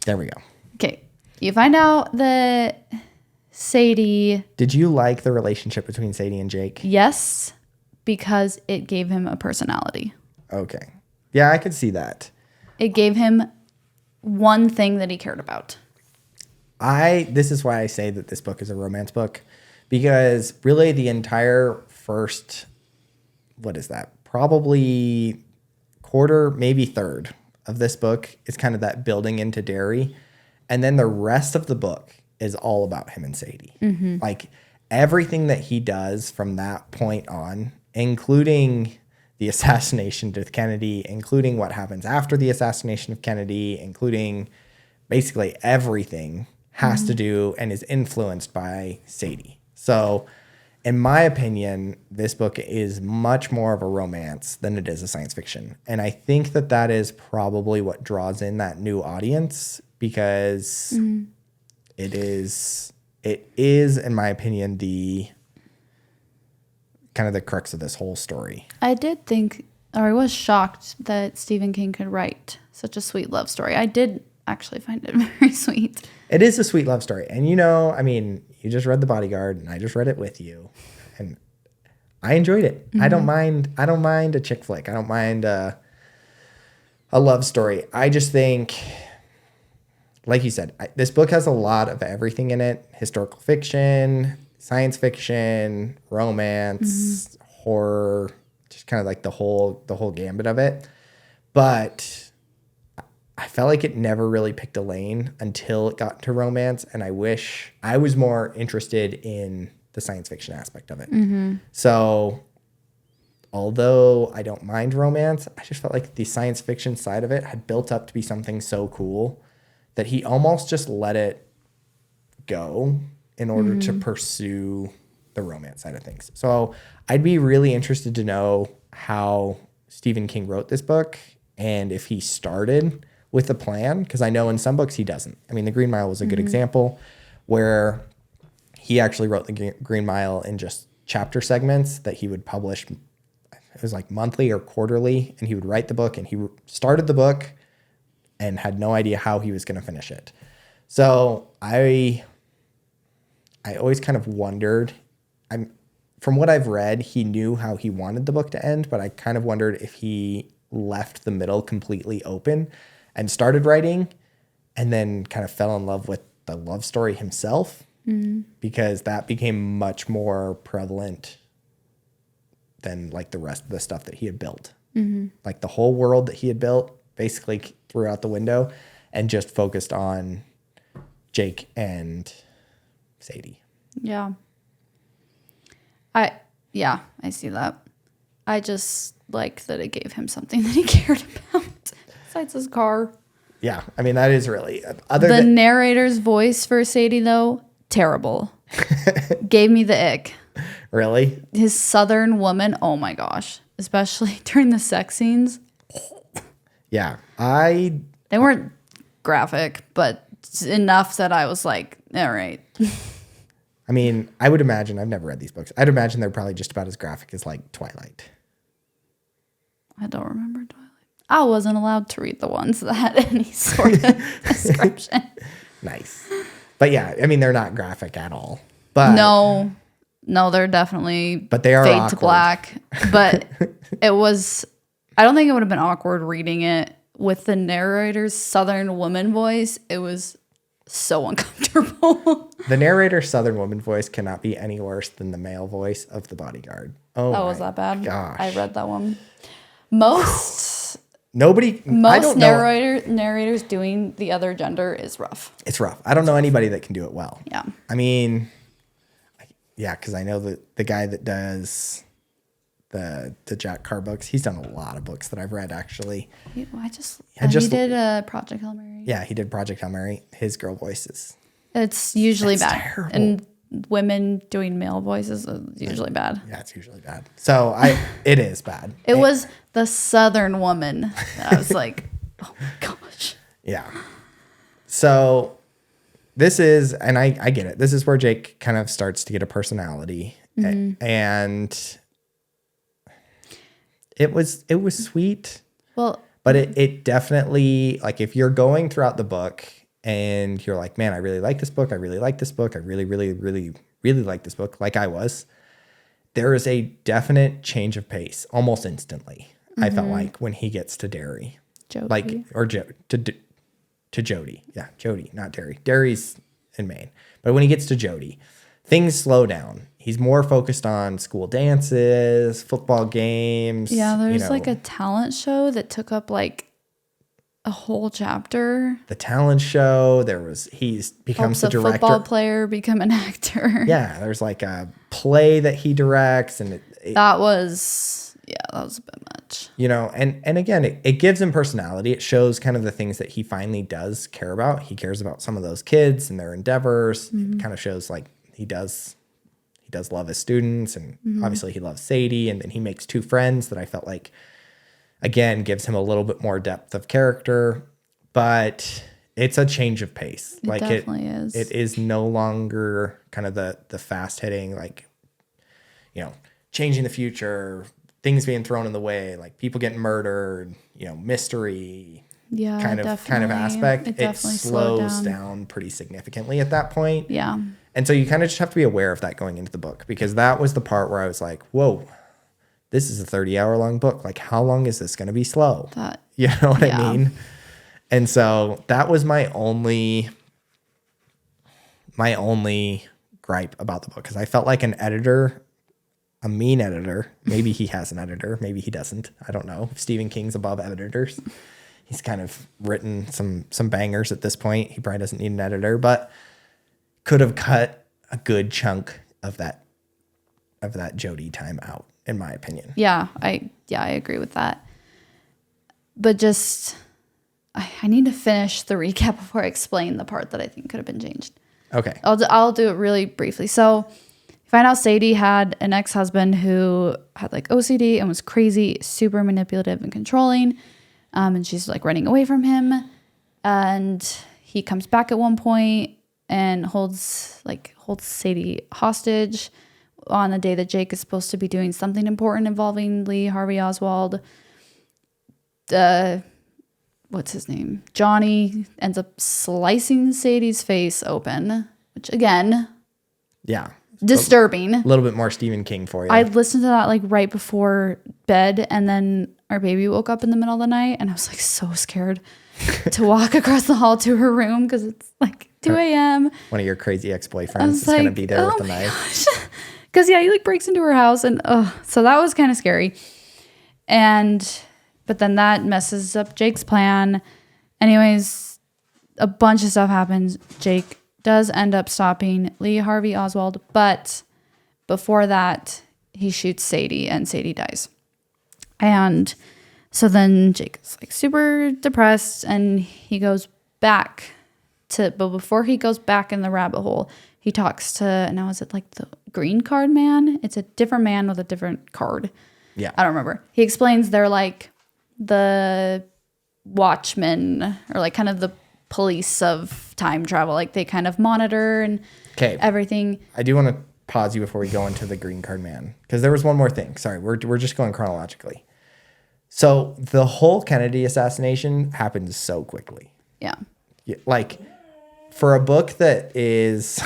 There we go. Okay, you find out that Sadie... Did you like the relationship between Sadie and Jake? Yes, because it gave him a personality. Okay. Yeah, I could see that. It gave him one thing that he cared about. This is why I say that this book is a romance book, because really the entire first, what is that? Probably quarter, maybe third of this book is kind of that building into Derry. And then the rest of the book is all about him and Sadie. Mm-hmm. Like everything that he does from that point on, including the assassination of Kennedy, including what happens after the assassination of Kennedy, including basically everything has to do and is influenced by Sadie. So in my opinion, this book is much more of a romance than it is a science fiction. And I think that that is probably what draws in that new audience, because it is, in my opinion, the kind of the crux of this whole story. I did think, or I was shocked that Stephen King could write such a sweet love story. I did actually find it very sweet. It is a sweet love story. And, you know, I mean, you just read The Bodyguard and I just read it with you. And I enjoyed it. Mm-hmm. I don't mind a chick flick. I don't mind a love story. I just think, like you said, this book has a lot of everything in it. Historical fiction, science fiction, romance, horror, just kind of like the whole gambit of it. But I felt like it never really picked a lane until it got to romance. And I wish I was more interested in the science fiction aspect of it. Mm-hmm. So although I don't mind romance, I just felt like the science fiction side of it had built up to be something so cool that he almost just let it go in order to pursue the romance side of things. So I'd be really interested to know how Stephen King wrote this book and if he started with a plan, because I know in some books he doesn't. I mean, The Green Mile was a good example where he actually wrote The Green Mile in just chapter segments that he would publish. It was like monthly or quarterly, and he would write the book, and he started the book and had no idea how he was going to finish it. So I always kind of wondered, from what I've read, he knew how he wanted the book to end, but I kind of wondered if he left the middle completely open and started writing and then kind of fell in love with the love story himself, because that became much more prevalent than like the rest of the stuff that he had built. Like the whole world that he had built basically threw out the window and just focused on Jake and Sadie. Yeah. I see that. I just like that it gave him something that he cared about besides his car. Yeah, I mean, that is really... The narrator's voice for Sadie, though, terrible. Gave me the ick. Really? His southern woman, oh my gosh. Especially during the sex scenes. Yeah, They weren't graphic, but enough that I was like, all right. I mean, I would imagine, I've never read these books. I'd imagine they're probably just about as graphic as like Twilight. I don't remember Twilight. I wasn't allowed to read the ones that had any sort of description. Nice. But yeah, I mean, they're not graphic at all. But No, they're definitely but they are fade awkward. to black. But it was, I don't think it would have been awkward reading it with the narrator's Southern woman voice. It was so uncomfortable. The narrator's Southern woman voice cannot be any worse than the male voice of the bodyguard. Oh, was that bad? Gosh. I read that one. Most narrators doing the other gender is rough. It's rough. I don't know anybody that can do it well. Yeah. I mean, yeah, because I know the guy that does the Jack Carr books, he's done a lot of books that I've read, actually. He did Project Hail Mary. Yeah, he did Project Hail Mary. His girl voices. It's usually bad. Terrible. And women doing male voices is usually bad. Yeah, it's usually bad. So it is bad. It was the Southern woman. I was like, oh my gosh. Yeah. So this is, and I get it. This is where Jake kind of starts to get a personality. Mm-hmm. And it was sweet. Well, but it definitely, like, if you're going throughout the book and you're like, man, I really like this book. I really like this book. I really, really, really, really like this book. Like I was, there is a definite change of pace almost instantly. Mm-hmm. I felt like when he gets to Derry, Jody. To Jody. Yeah. Jody, not Derry. Derry's in Maine. But when he gets to Jody, things slow down. He's more focused on school dances, football games. Yeah, there's like a talent show that took up like a whole chapter. The talent show. He's becomes the director. A football player become an actor. Yeah, there's like a play that he directs, and that was a bit much. And again, it gives him personality. It shows kind of the things that he finally does care about. He cares about some of those kids and their endeavors. Mm-hmm. It kind of shows like he does love his students, and mm-hmm. obviously he loves Sadie, and then he makes two friends that I felt like, again, gives him a little bit more depth of character, but it's a change of pace. It definitely is. It is no longer kind of the fast hitting, like, changing the future, things being thrown in the way, like people getting murdered, mystery kind of aspect. It slows down pretty significantly at that point. Yeah. And so you kind of just have to be aware of that going into the book, because that was the part where I was like, whoa, this is a 30-hour-long book. Like, how long is this going to be slow? You know what I mean? And so that was my only gripe about the book, because I felt like an editor, a mean editor. Maybe he has an editor. Maybe he doesn't. I don't know. Stephen King's above editors. He's kind of written some bangers at this point. He probably doesn't need an editor, but could have cut a good chunk of that Jody time out, in my opinion. Yeah, I agree with that. But just, I need to finish the recap before I explain the part that I think could have been changed. Okay. I'll do it really briefly. So, you find out Sadie had an ex-husband who had like OCD and was crazy, super manipulative and controlling. And she's like running away from him. And he comes back at one point and holds Sadie hostage on the day that Jake is supposed to be doing something important involving Lee Harvey Oswald. What's his name? Johnny ends up slicing Sadie's face open, which again, disturbing. A little bit more Stephen King for you. I listened to that like right before bed, and then our baby woke up in the middle of the night, and I was like so scared to walk across the hall to her room because it's like 2 a.m. One of your crazy ex-boyfriends is going to be there with the knife. Because he like breaks into her house, and so that was kind of scary. But then that messes up Jake's plan. Anyways, a bunch of stuff happens. Jake does end up stopping Lee Harvey Oswald, but before that, he shoots Sadie, and Sadie dies. And so then Jake is like super depressed, and he goes back but before he goes back in the rabbit hole, he talks to, now is it like the green card man? It's a different man with a different card. Yeah. I don't remember. He explains they're like the watchmen, or like kind of the police of time travel. Like they kind of monitor and everything. I do want to pause you before we go into the green card man, because there was one more thing. Sorry, we're just going chronologically. So the whole Kennedy assassination happened so quickly. Yeah. Like for a book that is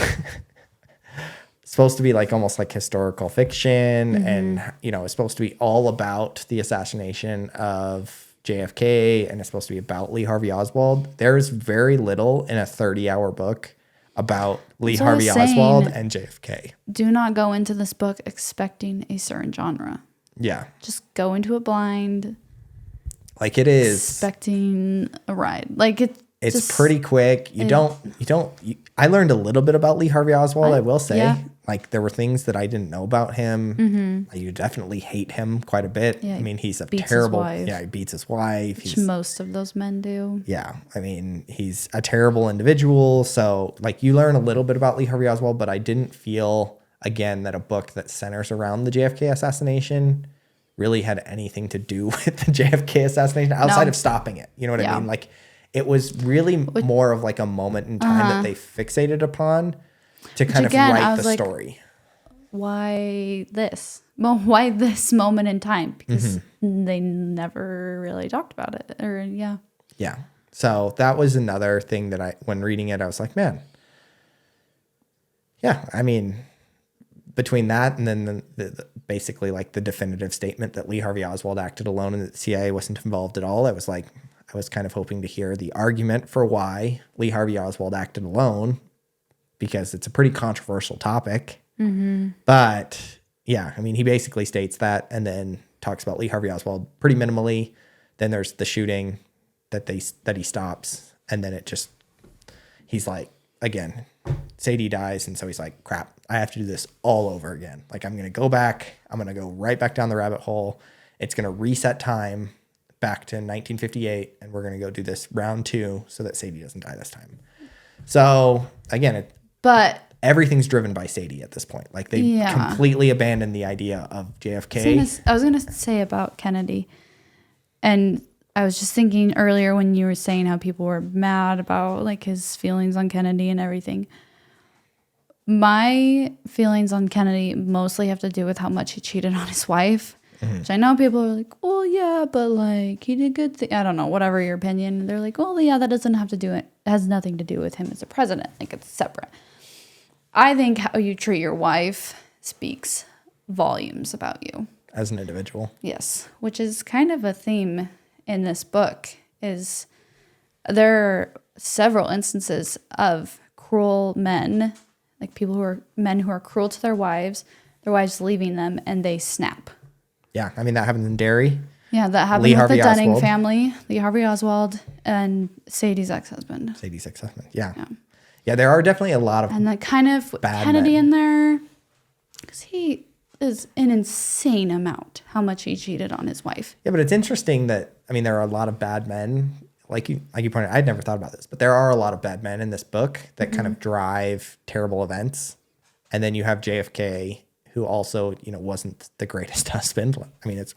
supposed to be like almost like historical fiction and, you know, it's supposed to be all about the assassination of JFK and it's supposed to be about Lee Harvey Oswald. There's very little in a 30-hour book about Lee Harvey Oswald and JFK. Do not go into this book expecting a certain genre. Yeah. Just go into it blind. Like it is. Expecting a ride. Like it's just, pretty quick. I learned a little bit about Lee Harvey Oswald, I will say. Yeah. Like there were things that I didn't know about him. You definitely hate him quite a bit. Yeah, I mean, he's a terrible, he beats his wife. Which most of those men do. Yeah. I mean, he's a terrible individual. So like you learn a little bit about Lee Harvey Oswald, but I didn't feel again that a book that centers around the JFK assassination really had anything to do with the JFK assassination outside of stopping it. You know what I mean? Like it was really more of like a moment in time that they fixated upon to kind of write the story. Why this? Well, why this moment in time? Because they never really talked about it. Or yeah. So that was another thing that when reading it, I was like, man, yeah, I mean, between that and then the basically like the definitive statement that Lee Harvey Oswald acted alone and that the CIA wasn't involved at all, I was like, I was kind of hoping to hear the argument for why Lee Harvey Oswald acted alone, because it's a pretty controversial topic. But yeah, I mean, he basically states that and then talks about Lee Harvey Oswald pretty minimally. Then there's the shooting that he stops. And then he's like, again, Sadie dies. And so he's like, crap, I have to do this all over again. Like I'm going to go back. I'm going to go right back down the rabbit hole. It's going to reset time back to 1958. And we're going to go do this round 2 so that Sadie doesn't die this time. So again, everything's driven by Sadie at this point. Like they completely abandoned the idea of JFK. I was going to say about Kennedy, and I was just thinking earlier when you were saying how people were mad about like his feelings on Kennedy and everything. My feelings on Kennedy mostly have to do with how much he cheated on his wife, which I know people are like, well, yeah, but like he did good things. I don't know, whatever your opinion. They're like, well, yeah, that doesn't have to do it. It has nothing to do with him as a president. Like it's separate. I think how you treat your wife speaks volumes about you. As an individual. Yes, which is kind of a theme in this book. Is there are several instances of cruel men, like men who are cruel to their wives leaving them, and they snap. Yeah, I mean, that happened in Derry. Yeah, that happened with the Dunning family, Lee Harvey Oswald, and Sadie's ex-husband. Yeah, there are definitely a lot of and that kind of Kennedy in there, because he is an insane amount how much he cheated on his wife. Yeah, but it's interesting that there are a lot of bad men, like you pointed out. I'd never thought about this, but there are a lot of bad men in this book that kind of drive terrible events, and then you have JFK, who also wasn't the greatest husband. I mean, it's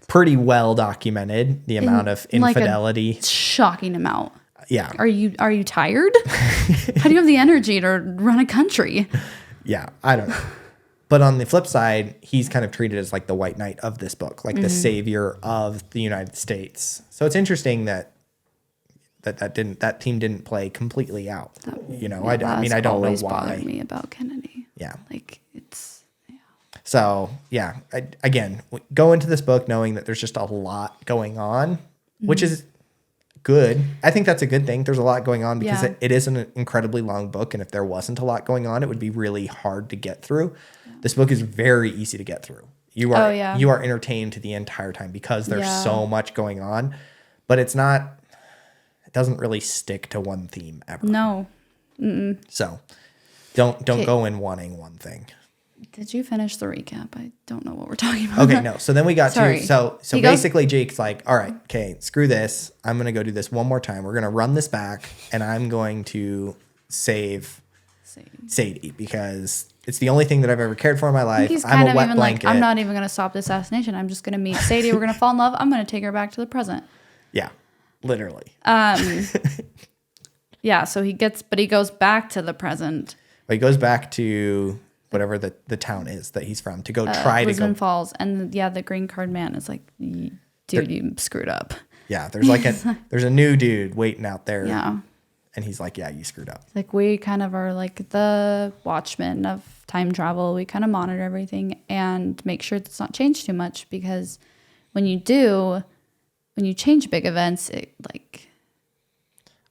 pretty well documented the amount of infidelity, like a shocking amount. Yeah. Are you tired? How do you have the energy to run a country? Yeah, I don't know. But on the flip side, he's kind of treated as like the white knight of this book, like the savior of the United States. So it's interesting that team didn't play completely out. I don't know why. Bothered me about Kennedy. Yeah. Like it's So yeah, again, go into this book knowing that there's just a lot going on, which is good. I think that's a good thing. There's a lot going on because it is an incredibly long book. And if there wasn't a lot going on, it would be really hard to get through. Yeah. This book is very easy to get through. You are entertained the entire time because there's so much going on, but it doesn't really stick to one theme ever. No. So don't go in wanting one thing. Did you finish the recap? I don't know what we're talking about. Okay, no. So then we got so basically Jake's like, all right, okay, screw this. I'm going to go do this one more time. We're going to run this back and I'm going to save Sadie because it's the only thing that I've ever cared for in my life. I'm a wet blanket. I'm not even going to stop the assassination. I'm just going to meet Sadie. We're going to fall in love. I'm going to take her back to the present. Yeah, literally. Yeah, so he goes back to the present. But he goes back to whatever the town is that he's from to go try to Lisbon go. Falls, and the green card man is like, dude, you screwed up. Yeah, there's like there's a new dude waiting out there. Yeah. And he's like, yeah, you screwed up. Like, we kind of are like the watchmen of time travel. We kind of monitor everything and make sure it's not changed too much, because when you change big events, it like...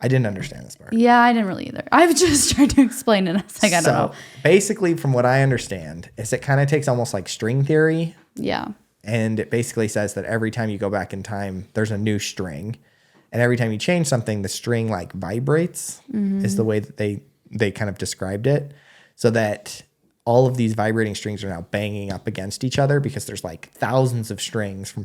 I didn't understand this part. Yeah, I didn't really either. I've just tried to explain it. I was like, I don't know. Basically, from what I understand, is it kind of takes almost like string theory. Yeah. And it basically says that every time you go back in time, there's a new string. And every time you change something, the string like vibrates is the way that they kind of described it. So that all of these vibrating strings are now banging up against each other, because there's like thousands of strings from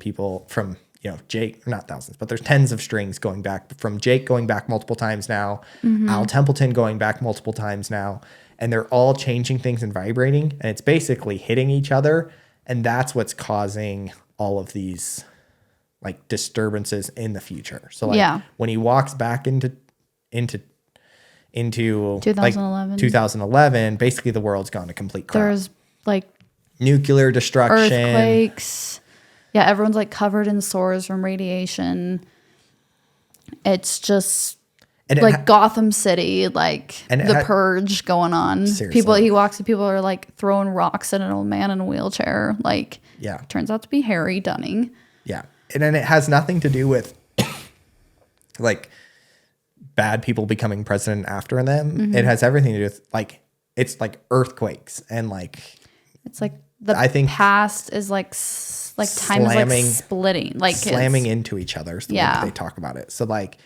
Jake, not thousands, but there's tens of strings going back from Jake going back multiple times now, Al Templeton going back multiple times now, and they're all changing things and vibrating, and it's basically hitting each other. And that's what's causing all of these like disturbances in the future. So like when he walks back into 2011. like 2011, basically the world's gone to complete crap. There's like nuclear destruction, earthquakes. Yeah, everyone's like covered in sores from radiation. It's just like Gotham City, like the purge going on. Seriously. People are like throwing rocks at an old man in a wheelchair. Like, turns out to be Harry Dunning. Yeah. And then it has nothing to do with like bad people becoming president after them. It has everything to do with like, it's like earthquakes and like, it's like I think past is like time is like splitting, like slamming into each other is the way that they talk about it. So like,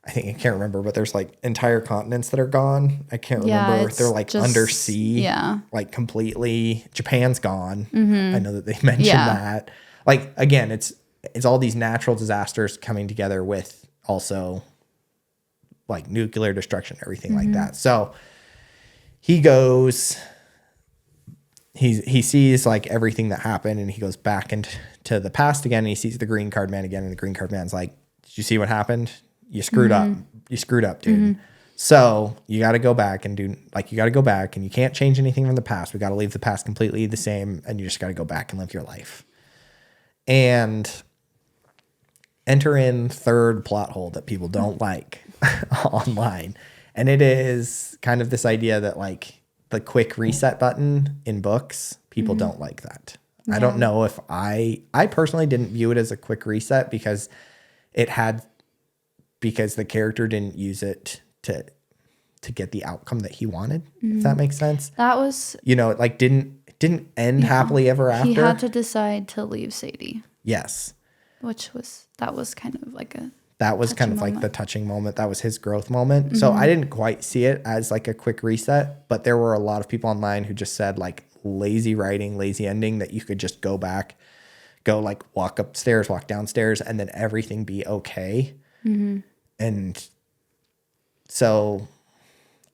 I can't remember, but there's like entire continents that are gone. I can't remember. They're like undersea, like completely. Japan's gone. I know that they mentioned that. Like, again, it's all these natural disasters coming together with also like nuclear destruction, everything like that. So he goes, he sees like everything that happened, and he goes back into the past again, and he sees the green card man again, and the green card man's like, did you see what happened? You screwed up. You screwed up, dude. So you got to go back and you got to go back, and you can't change anything from the past. We got to leave the past completely the same, and you just got to go back and live your life. And enter in third plot hole that people don't like online. And it is kind of this idea that like the quick reset button in books, people don't like that. I don't know if I personally didn't view it as a quick reset, because the character didn't use it to get the outcome that he wanted, if that makes sense. That was, it like didn't end happily ever after. He had to decide to leave Sadie. Yes. That was kind of like the touching moment. That was his growth moment. So I didn't quite see it as like a quick reset, but there were a lot of people online who just said like lazy writing, lazy ending, that you could just go back, like walk upstairs, walk downstairs, and then everything be okay. And so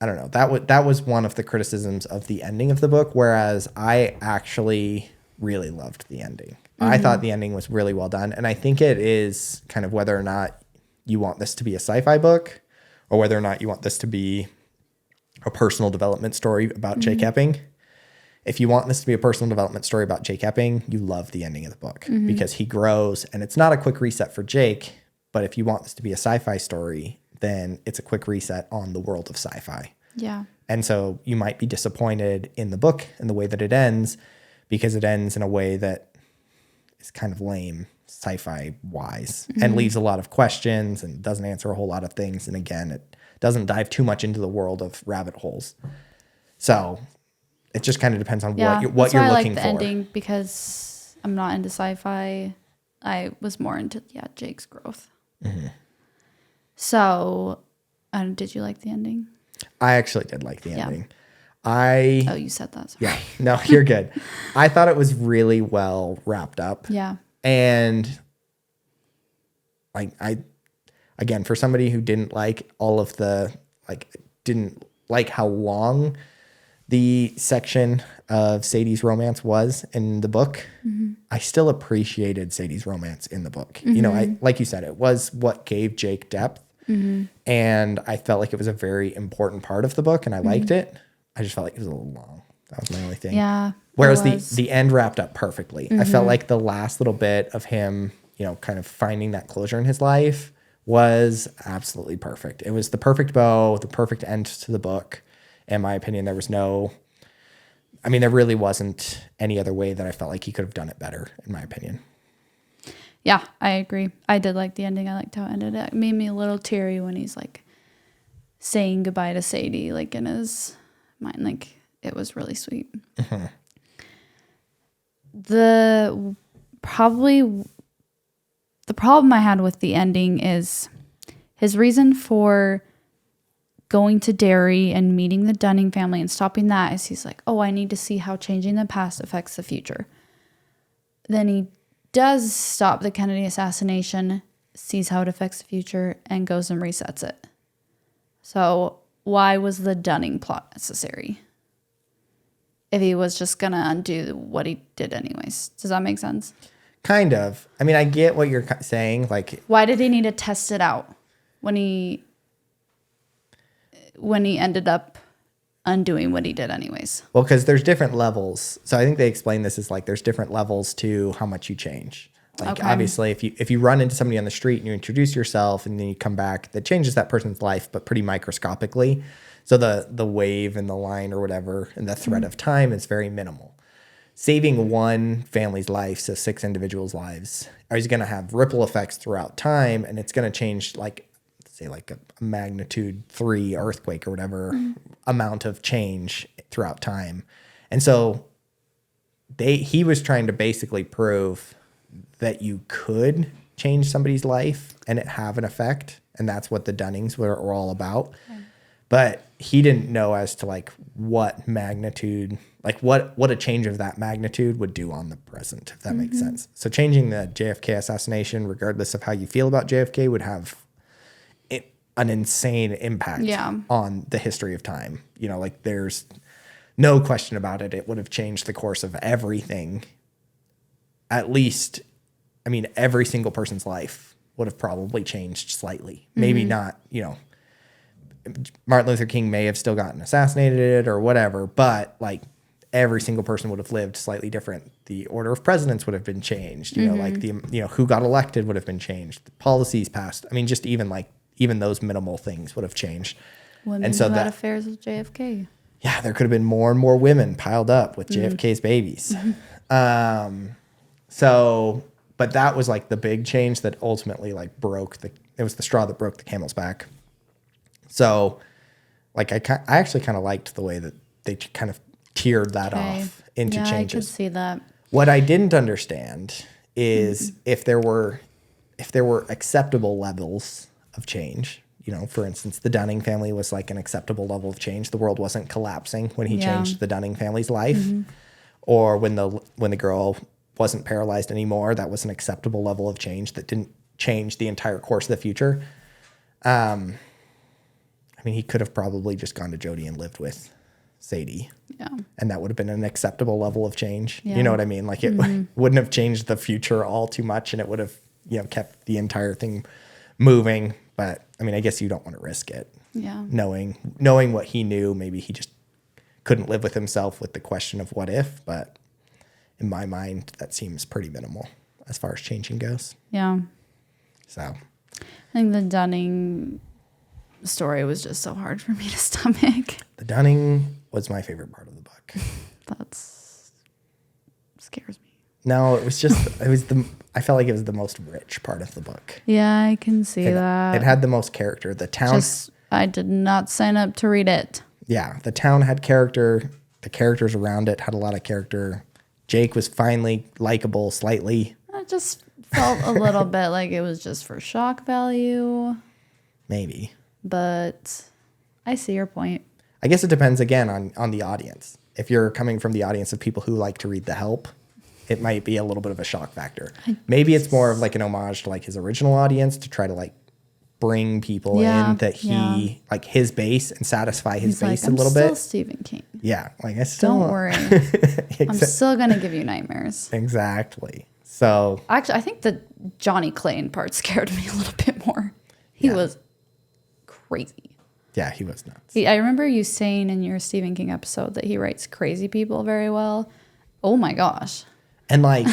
I don't know. That was one of the criticisms of the ending of the book, whereas I actually really loved the ending. I thought the ending was really well done, and I think it is kind of whether or not you want this to be a sci-fi book or whether or not you want this to be a personal development story about Jake Epping. If you want this to be a personal development story about Jake Epping, you love the ending of the book because he grows, and it's not a quick reset for Jake. But if you want this to be a sci-fi story, then it's a quick reset on the world of sci-fi. Yeah. And so you might be disappointed in the book and the way that it ends, because it ends in a way that is kind of lame sci-fi wise and leaves a lot of questions and doesn't answer a whole lot of things. And again, it doesn't dive too much into the world of rabbit holes. So it just kind of depends on what you're looking for. I like the ending, because I'm not into sci-fi. I was more into Jake's growth. So, did you like the ending? I actually did like the ending. You said that. Sorry. Yeah, no, you're good. I thought it was really well wrapped up. Yeah. And again, for somebody who didn't like all of didn't like how long the section of Sadie's romance was in the book, I still appreciated Sadie's romance in the book. Like you said, it was what gave Jake depth. And I felt like it was a very important part of the book, and I liked it. I just felt like it was a little long. That was my only thing. Yeah. Whereas the end wrapped up perfectly. I felt like the last little bit of him, kind of finding that closure in his life was absolutely perfect. It was the perfect bow, the perfect end to the book. In my opinion, there really wasn't any other way that I felt like he could have done it better, in my opinion. Yeah, I agree. I did like the ending. I liked how it ended. It made me a little teary when he's like saying goodbye to Sadie, like in his mind. Like, it was really sweet. The problem I had with the ending is his reason for going to Derry and meeting the Dunning family and stopping that is he's like, oh, I need to see how changing the past affects the future. Then he does stop the Kennedy assassination, sees how it affects the future, and goes and resets it. So why was the Dunning plot necessary if he was just going to undo what he did anyways? Does that make sense? Kind of. I mean, I get what you're saying. Like, why did he need to test it out when he ended up undoing what he did anyways? Well, because there's different levels. So I think they explain this as like there's different levels to how much you change. Like, obviously, if you run into somebody on the street and you introduce yourself and then you come back, that changes that person's life, but pretty microscopically. So the wave and the line or whatever and the thread of time is very minimal. Saving one family's life, so 6 individuals' lives, is going to have ripple effects throughout time, and it's going to change, like, say, like a magnitude 3 earthquake or whatever amount of change throughout time. And so he was trying to basically prove that you could change somebody's life and it have an effect, and that's what the Dunnings were all about. But he didn't know as to like what magnitude, like what a change of that magnitude would do on the present, if that makes sense. So changing the JFK assassination, regardless of how you feel about JFK, would have an insane impact on the history of time. Like there's no question about it. It would have changed the course of everything. At least, I mean, every single person's life would have probably changed slightly. Maybe not, Martin Luther King may have still gotten assassinated or whatever, but like every single person would have lived slightly different. The order of presidents would have been changed, like who got elected would have been changed. The policies passed. I mean, just even those minimal things would have changed. Women who had affairs with JFK. Yeah, there could have been more and more women piled up with JFK's babies. But that was like the big change that ultimately like it was the straw that broke the camel's back. So, like, I actually kind of liked the way that they kind of tiered that off into changes. I could see that. What I didn't understand is if there were acceptable levels of change. For instance, the Dunning family was like an acceptable level of change. The world wasn't collapsing when he changed the Dunning family's life, or when the girl wasn't paralyzed anymore. That was an acceptable level of change that didn't change the entire course of the future. I mean, he could have probably just gone to Jody and lived with Sadie. Yeah. And that would have been an acceptable level of change. Yeah. You know what I mean? Like it wouldn't have changed the future all too much, and it would have, kept the entire thing moving. But I mean, I guess you don't want to risk it. Yeah. Knowing what he knew, maybe he just couldn't live with himself with the question of what if, but in my mind, that seems pretty minimal as far as changing goes. Yeah. So I think the Dunning story was just so hard for me to stomach. The Dunning was my favorite part of the book. That scares me. No, I felt like it was the most rich part of the book. Yeah, I can see that. It had the most character. The town. I did not sign up to read it. Yeah, the town had character. The characters around it had a lot of character. Jake was finally likable slightly. I just felt a little bit like it was just for shock value. Maybe. But I see your point. I guess it depends again on the audience. If you're coming from the audience of people who like to read The Help, it might be a little bit of a shock factor. Maybe it's more of like an homage to like his original audience to try to like bring people in that he like his base and satisfy his base a little bit. I'm still Stephen King. Yeah, like I still don't worry. I'm still gonna give you nightmares. Exactly. So actually, I think the Johnny Clayton part scared me a little bit more. He was crazy. Yeah, he was nuts. I remember you saying in your Stephen King episode that he writes crazy people very well. Oh my gosh. And like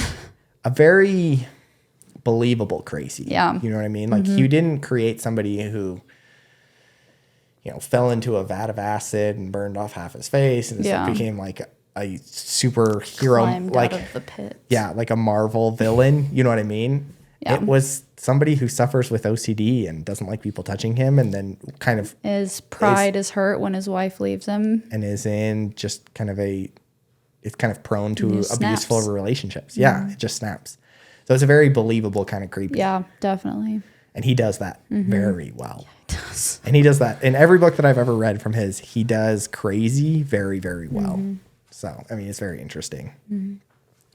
a very believable crazy. Yeah. You know what I mean? Like you didn't create somebody who, fell into a vat of acid and burned off half his face and just became like a superhero, Climbed like out of the pit. Yeah, like a Marvel villain. You know what I mean? Yeah. It was somebody who suffers with OCD and doesn't like people touching him, and then kind of His pride is hurt when his wife leaves him, and is in just kind of it's kind of prone to It snaps. abuseful relationships. Yeah, it just snaps. So it's a very believable kind of creepy. Yeah, definitely. And he does that very well. He does. And he does that in every book that I've ever read from his. He does crazy very, very well. So, I mean, it's very interesting.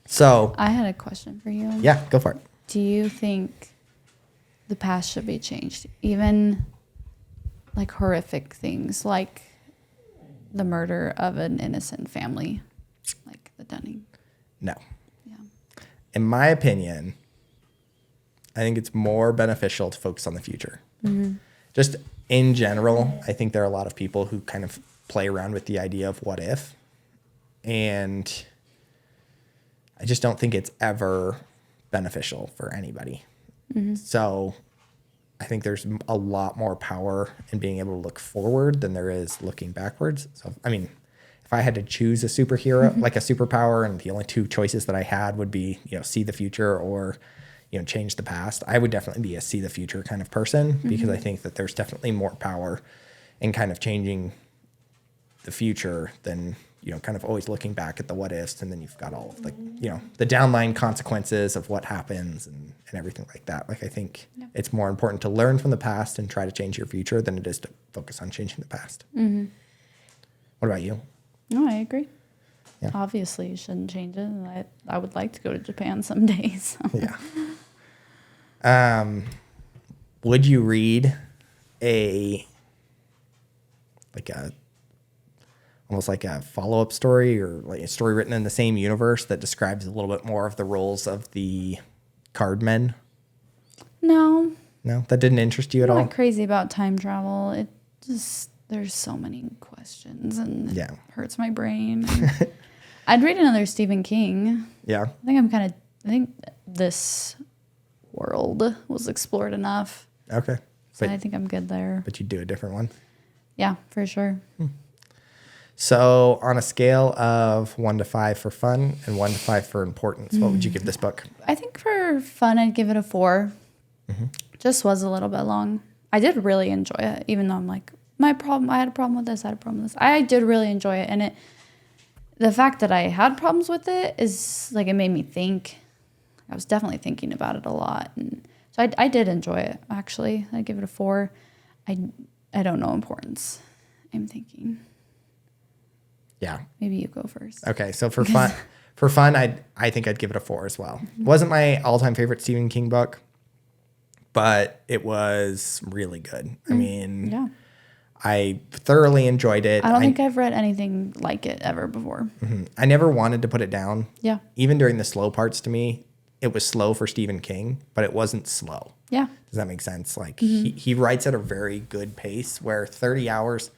So, I had a question for you. yeah, go for it. Do you think the past should be changed? Even like horrific things like the murder of an innocent family, like the Dunning? No. Yeah. In my opinion, I think it's more beneficial to focus on the future. Just in general, I think there are a lot of people who kind of play around with the idea of what if. And I just don't think it's ever beneficial for anybody. So I think there's a lot more power in being able to look forward than there is looking backwards. So, I mean, if I had to choose a superhero, like a superpower, and the only two choices that I had would be, see the future or, change the past, I would definitely be a see the future kind of person because I think that there's definitely more power in kind of changing the future than, kind of always looking back at the what ifs. And then you've got all of the downline consequences of what happens and everything like that. Like, I think it's more important to learn from the past and try to change your future than it is to focus on changing the past. What about you? No, I agree. Yeah. Obviously, you shouldn't change it. I would like to go to Japan someday. So. Yeah. Would you read almost like a follow-up story or like a story written in the same universe that describes a little bit more of the roles of the card men? No. No, that didn't interest you at I'm all? not crazy about time travel. It just, there's so many questions and it hurts my brain. I'd read another Stephen King. Yeah. I think this world was explored enough. Okay. So I think I'm good there. But you'd do a different one? Yeah, for sure. So on a scale of 1 to 5 for fun and 1 to 5 for importance, what would you give this book? I think for fun, I'd give it a 4. Just was a little bit long. I did really enjoy it, even though I'm like, I had a problem with this, I did really enjoy it. And the fact that I had problems with it is like, it made me think. I was definitely thinking about it a lot. And so I did enjoy it, actually. I'd give it a 4. I don't know importance. I'm thinking. Yeah. Maybe you go first. Okay, so for fun, I think I'd give it a 4 as well. It wasn't my all-time favorite Stephen King book, but it was really good. I mean, Yeah. I thoroughly enjoyed it. I don't think I've read anything like it ever before. I never wanted to put it down. Yeah. Even during the slow parts to me, it was slow for Stephen King, but it wasn't slow. Yeah. Does that make sense? Like he writes at a very good pace where 30 hours,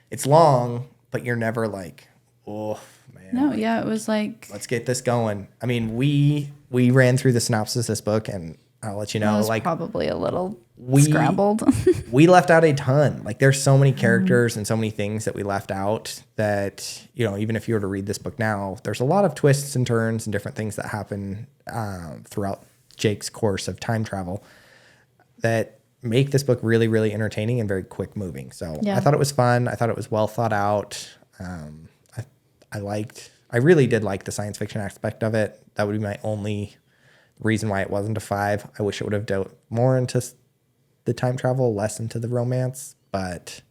it's long, but you're never like, oh man. No, yeah, it was like, Let's get this going. I mean, we ran through the synopsis of this book, and I'll let you know, I was like probably a little scrambled. we left out a ton. Like there's so many characters and so many things that we left out that, even if you were to read this book now, there's a lot of twists and turns and different things that happen throughout Jake's course of time travel that make this book really, really entertaining and very quick moving. So Yeah. I thought it was fun. I thought it was well thought out. I really did like the science fiction aspect of it. That would be my only reason why it wasn't a 5. I wish it would have dealt more into the time travel, less into the romance, but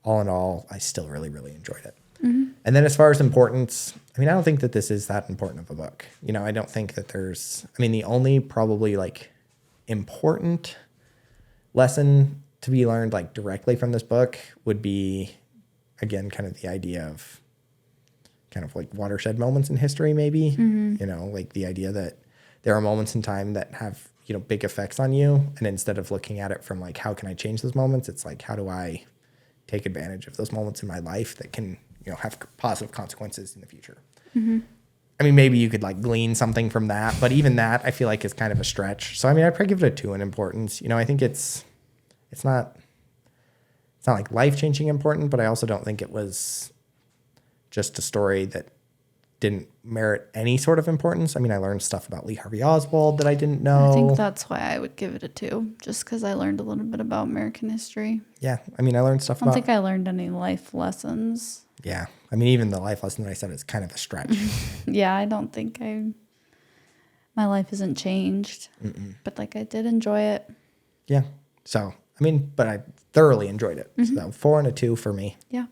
all in all, I still really, really enjoyed it. And then as far as importance, I mean, I don't think that this is that important of a book. I don't think that the only probably like important lesson to be learned like directly from this book would be, again, kind of the idea of kind of like watershed moments in history, maybe, like the idea that there are moments in time that have, big effects on you. And instead of looking at it from like, how can I change those moments? It's like, how do I take advantage of those moments in my life that can, have positive consequences in the future? Mm-hmm. I mean, maybe you could like glean something from that, but even that I feel like is kind of a stretch. So, I mean, I'd probably give it a 2 in importance. I think it's not like life-changing important, but I also don't think it was just a story that didn't merit any sort of importance. I mean, I learned stuff about Lee Harvey Oswald that I didn't know. I think that's why I would give it a 2, just because I learned a little bit about American history. Yeah. I mean, I learned stuff I don't think I learned any life lessons. Yeah. I mean, even the life lesson that I said is kind of a stretch. Yeah, I don't think my life isn't changed. Mm-mm. But like I did enjoy it. Yeah. So, I mean, but I thoroughly enjoyed it. Mm-hmm. So 4 and a 2 for me. Yeah.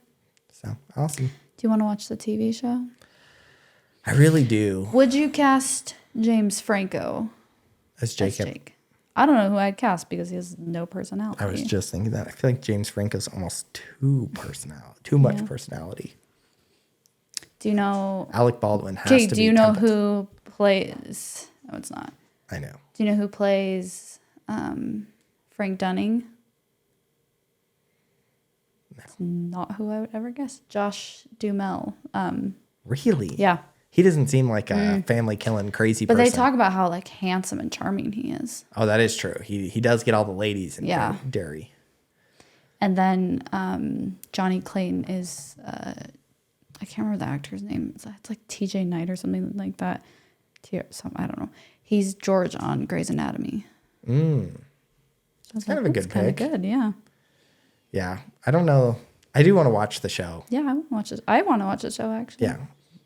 So, awesome. Do you want to watch the TV show? I really do. Would you cast James Franco as Jake? I don't know who I'd cast because he has no personality. I was just thinking that. I feel like James Franco's almost too much personality. Do you know? Alec Baldwin has to be. Okay, do you know who plays? No, it's not. I know. Do you know who plays Frank Dunning? No. It's not who I would ever guess. Josh Duhamel. Really? Yeah. He doesn't seem like a family killing crazy person. But they talk about how like handsome and charming he is. Oh, that is true. He does get all the ladies in Derry. And then Johnny Clayton is I can't remember the actor's name. It's like TJ Knight or something like that. I don't know. He's George on Grey's Anatomy. That's kind of a good pick. Kind of good, yeah. Yeah, I don't know. I do want to watch the show. Yeah, I want to watch it. I want to watch the show actually. Yeah.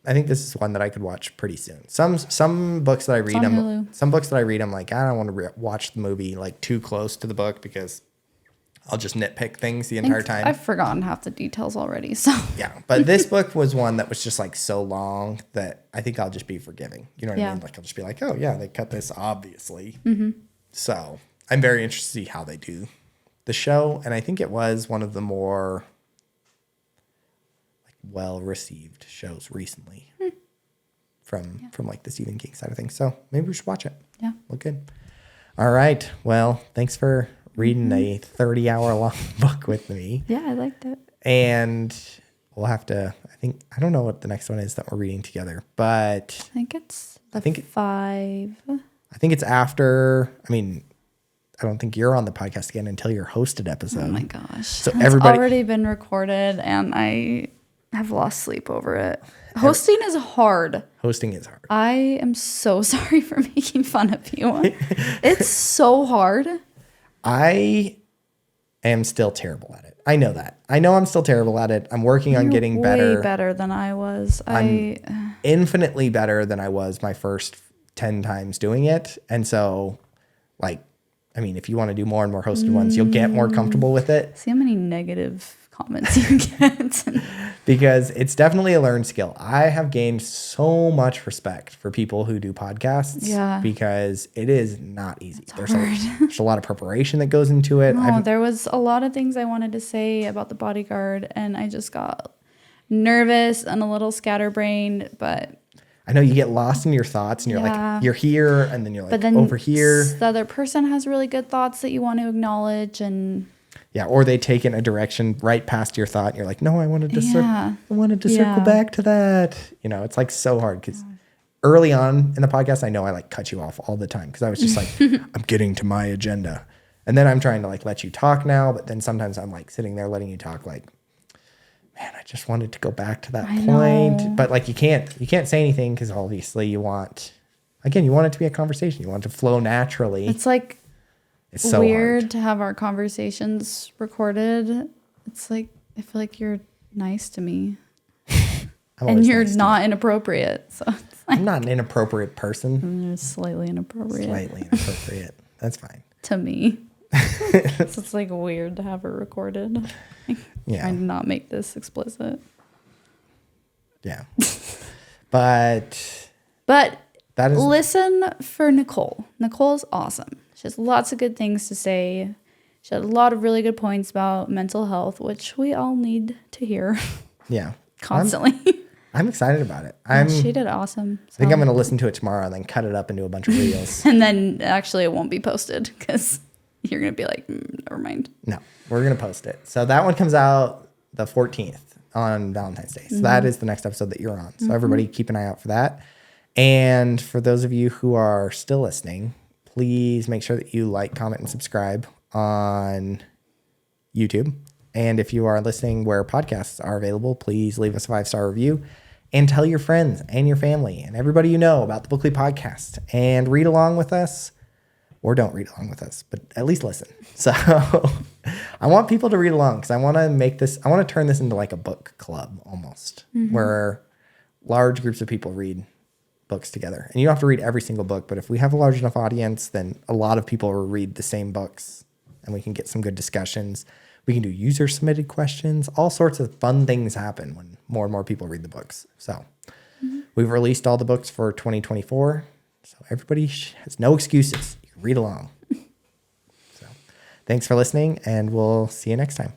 I think this is one that I could watch pretty soon. Some books that I read, I'm like, I don't want to watch the movie like too close to the book because I'll just nitpick things the entire time. I've forgotten half the details already. So yeah, but this book was one that was just like so long that I think I'll just be forgiving. You know what I mean? Like I'll just be like, oh yeah, they cut this obviously. Mm-hmm. So I'm very interested to see how they do the show, and I think it was one of the more well-received shows recently from like the Stephen King side of things. So maybe we should watch it. Yeah. Look good. All right. Well, thanks for reading a 30-hour long book with me. Yeah, I liked it. And we'll have to, I don't know what the next one is that we're reading together, but I think it's 5. I think it's after, I don't think you're on the podcast again until your hosted episode. Oh my gosh. So it's already been recorded and I have lost sleep over it. Hosting is hard. Hosting is hard. I am so sorry for making fun of you. It's so hard. I am still terrible at it. I know that. I know I'm still terrible at it. I'm working on getting better. Way better than I was. I'm infinitely better than I was my first 10 times doing it. And so, if you want to do more and more hosted ones, you'll get more comfortable with it. See how many negative comments you get. Because it's definitely a learned skill. I have gained so much respect for people who do podcasts. Yeah. Because it is not easy. There's a lot of preparation that goes into it. There was a lot of things I wanted to say about The Bodyguard, and I just got nervous and a little scatterbrained, but I know you get lost in your thoughts and you're like, you're here, and then you're like over here. The other person has really good thoughts that you want to acknowledge, and or they take in a direction right past your thought and you're like, no, I wanted to circle back to that. It's like so hard because early on in the podcast, I know I cut you off all the time because I was just like, I'm getting to my agenda. And then I'm trying to let you talk now, but then sometimes I'm sitting there letting you talk man, I just wanted to go back to that point. Know. But you can't say anything because obviously you want it to be a conversation. You want it to flow naturally. It's so weird hard to have our conversations recorded. It's I feel like you're nice to me. And you're not inappropriate. So I'm not an inappropriate person. You're slightly inappropriate. That's fine. To me. So it's weird to have it recorded. Yeah. I did not make this explicit. Yeah. But that is listen for Nicole. Nicole's awesome. She has lots of good things to say. She had a lot of really good points about mental health, which we all need to hear. Yeah. Constantly. I'm excited about it. She did awesome. I think I'm going to listen to it tomorrow and then cut it up into a bunch of reels. And then actually it won't be posted because you're going to be like, never mind. No, we're going to post it. So that one comes out the 14th on Valentine's Day. So that is the next episode that you're on. So everybody keep an eye out for that. And for those of you who are still listening, please make sure that you like, comment, and subscribe on YouTube. And if you are listening where podcasts are available, please leave us a 5-star review and tell your friends and your family and everybody you know about the Blackley podcast and read along with us, or don't read along with us, but at least listen. So I want people to read along because I want to turn this into like a book club almost, where large groups of people read books together. And you don't have to read every single book, but if we have a large enough audience, then a lot of people will read the same books and we can get some good discussions. We can do user submitted questions. All sorts of fun things happen when more and more people read the books. So we've released all the books for 2024. So everybody has no excuses. You can read along. So thanks for listening, and we'll see you next time.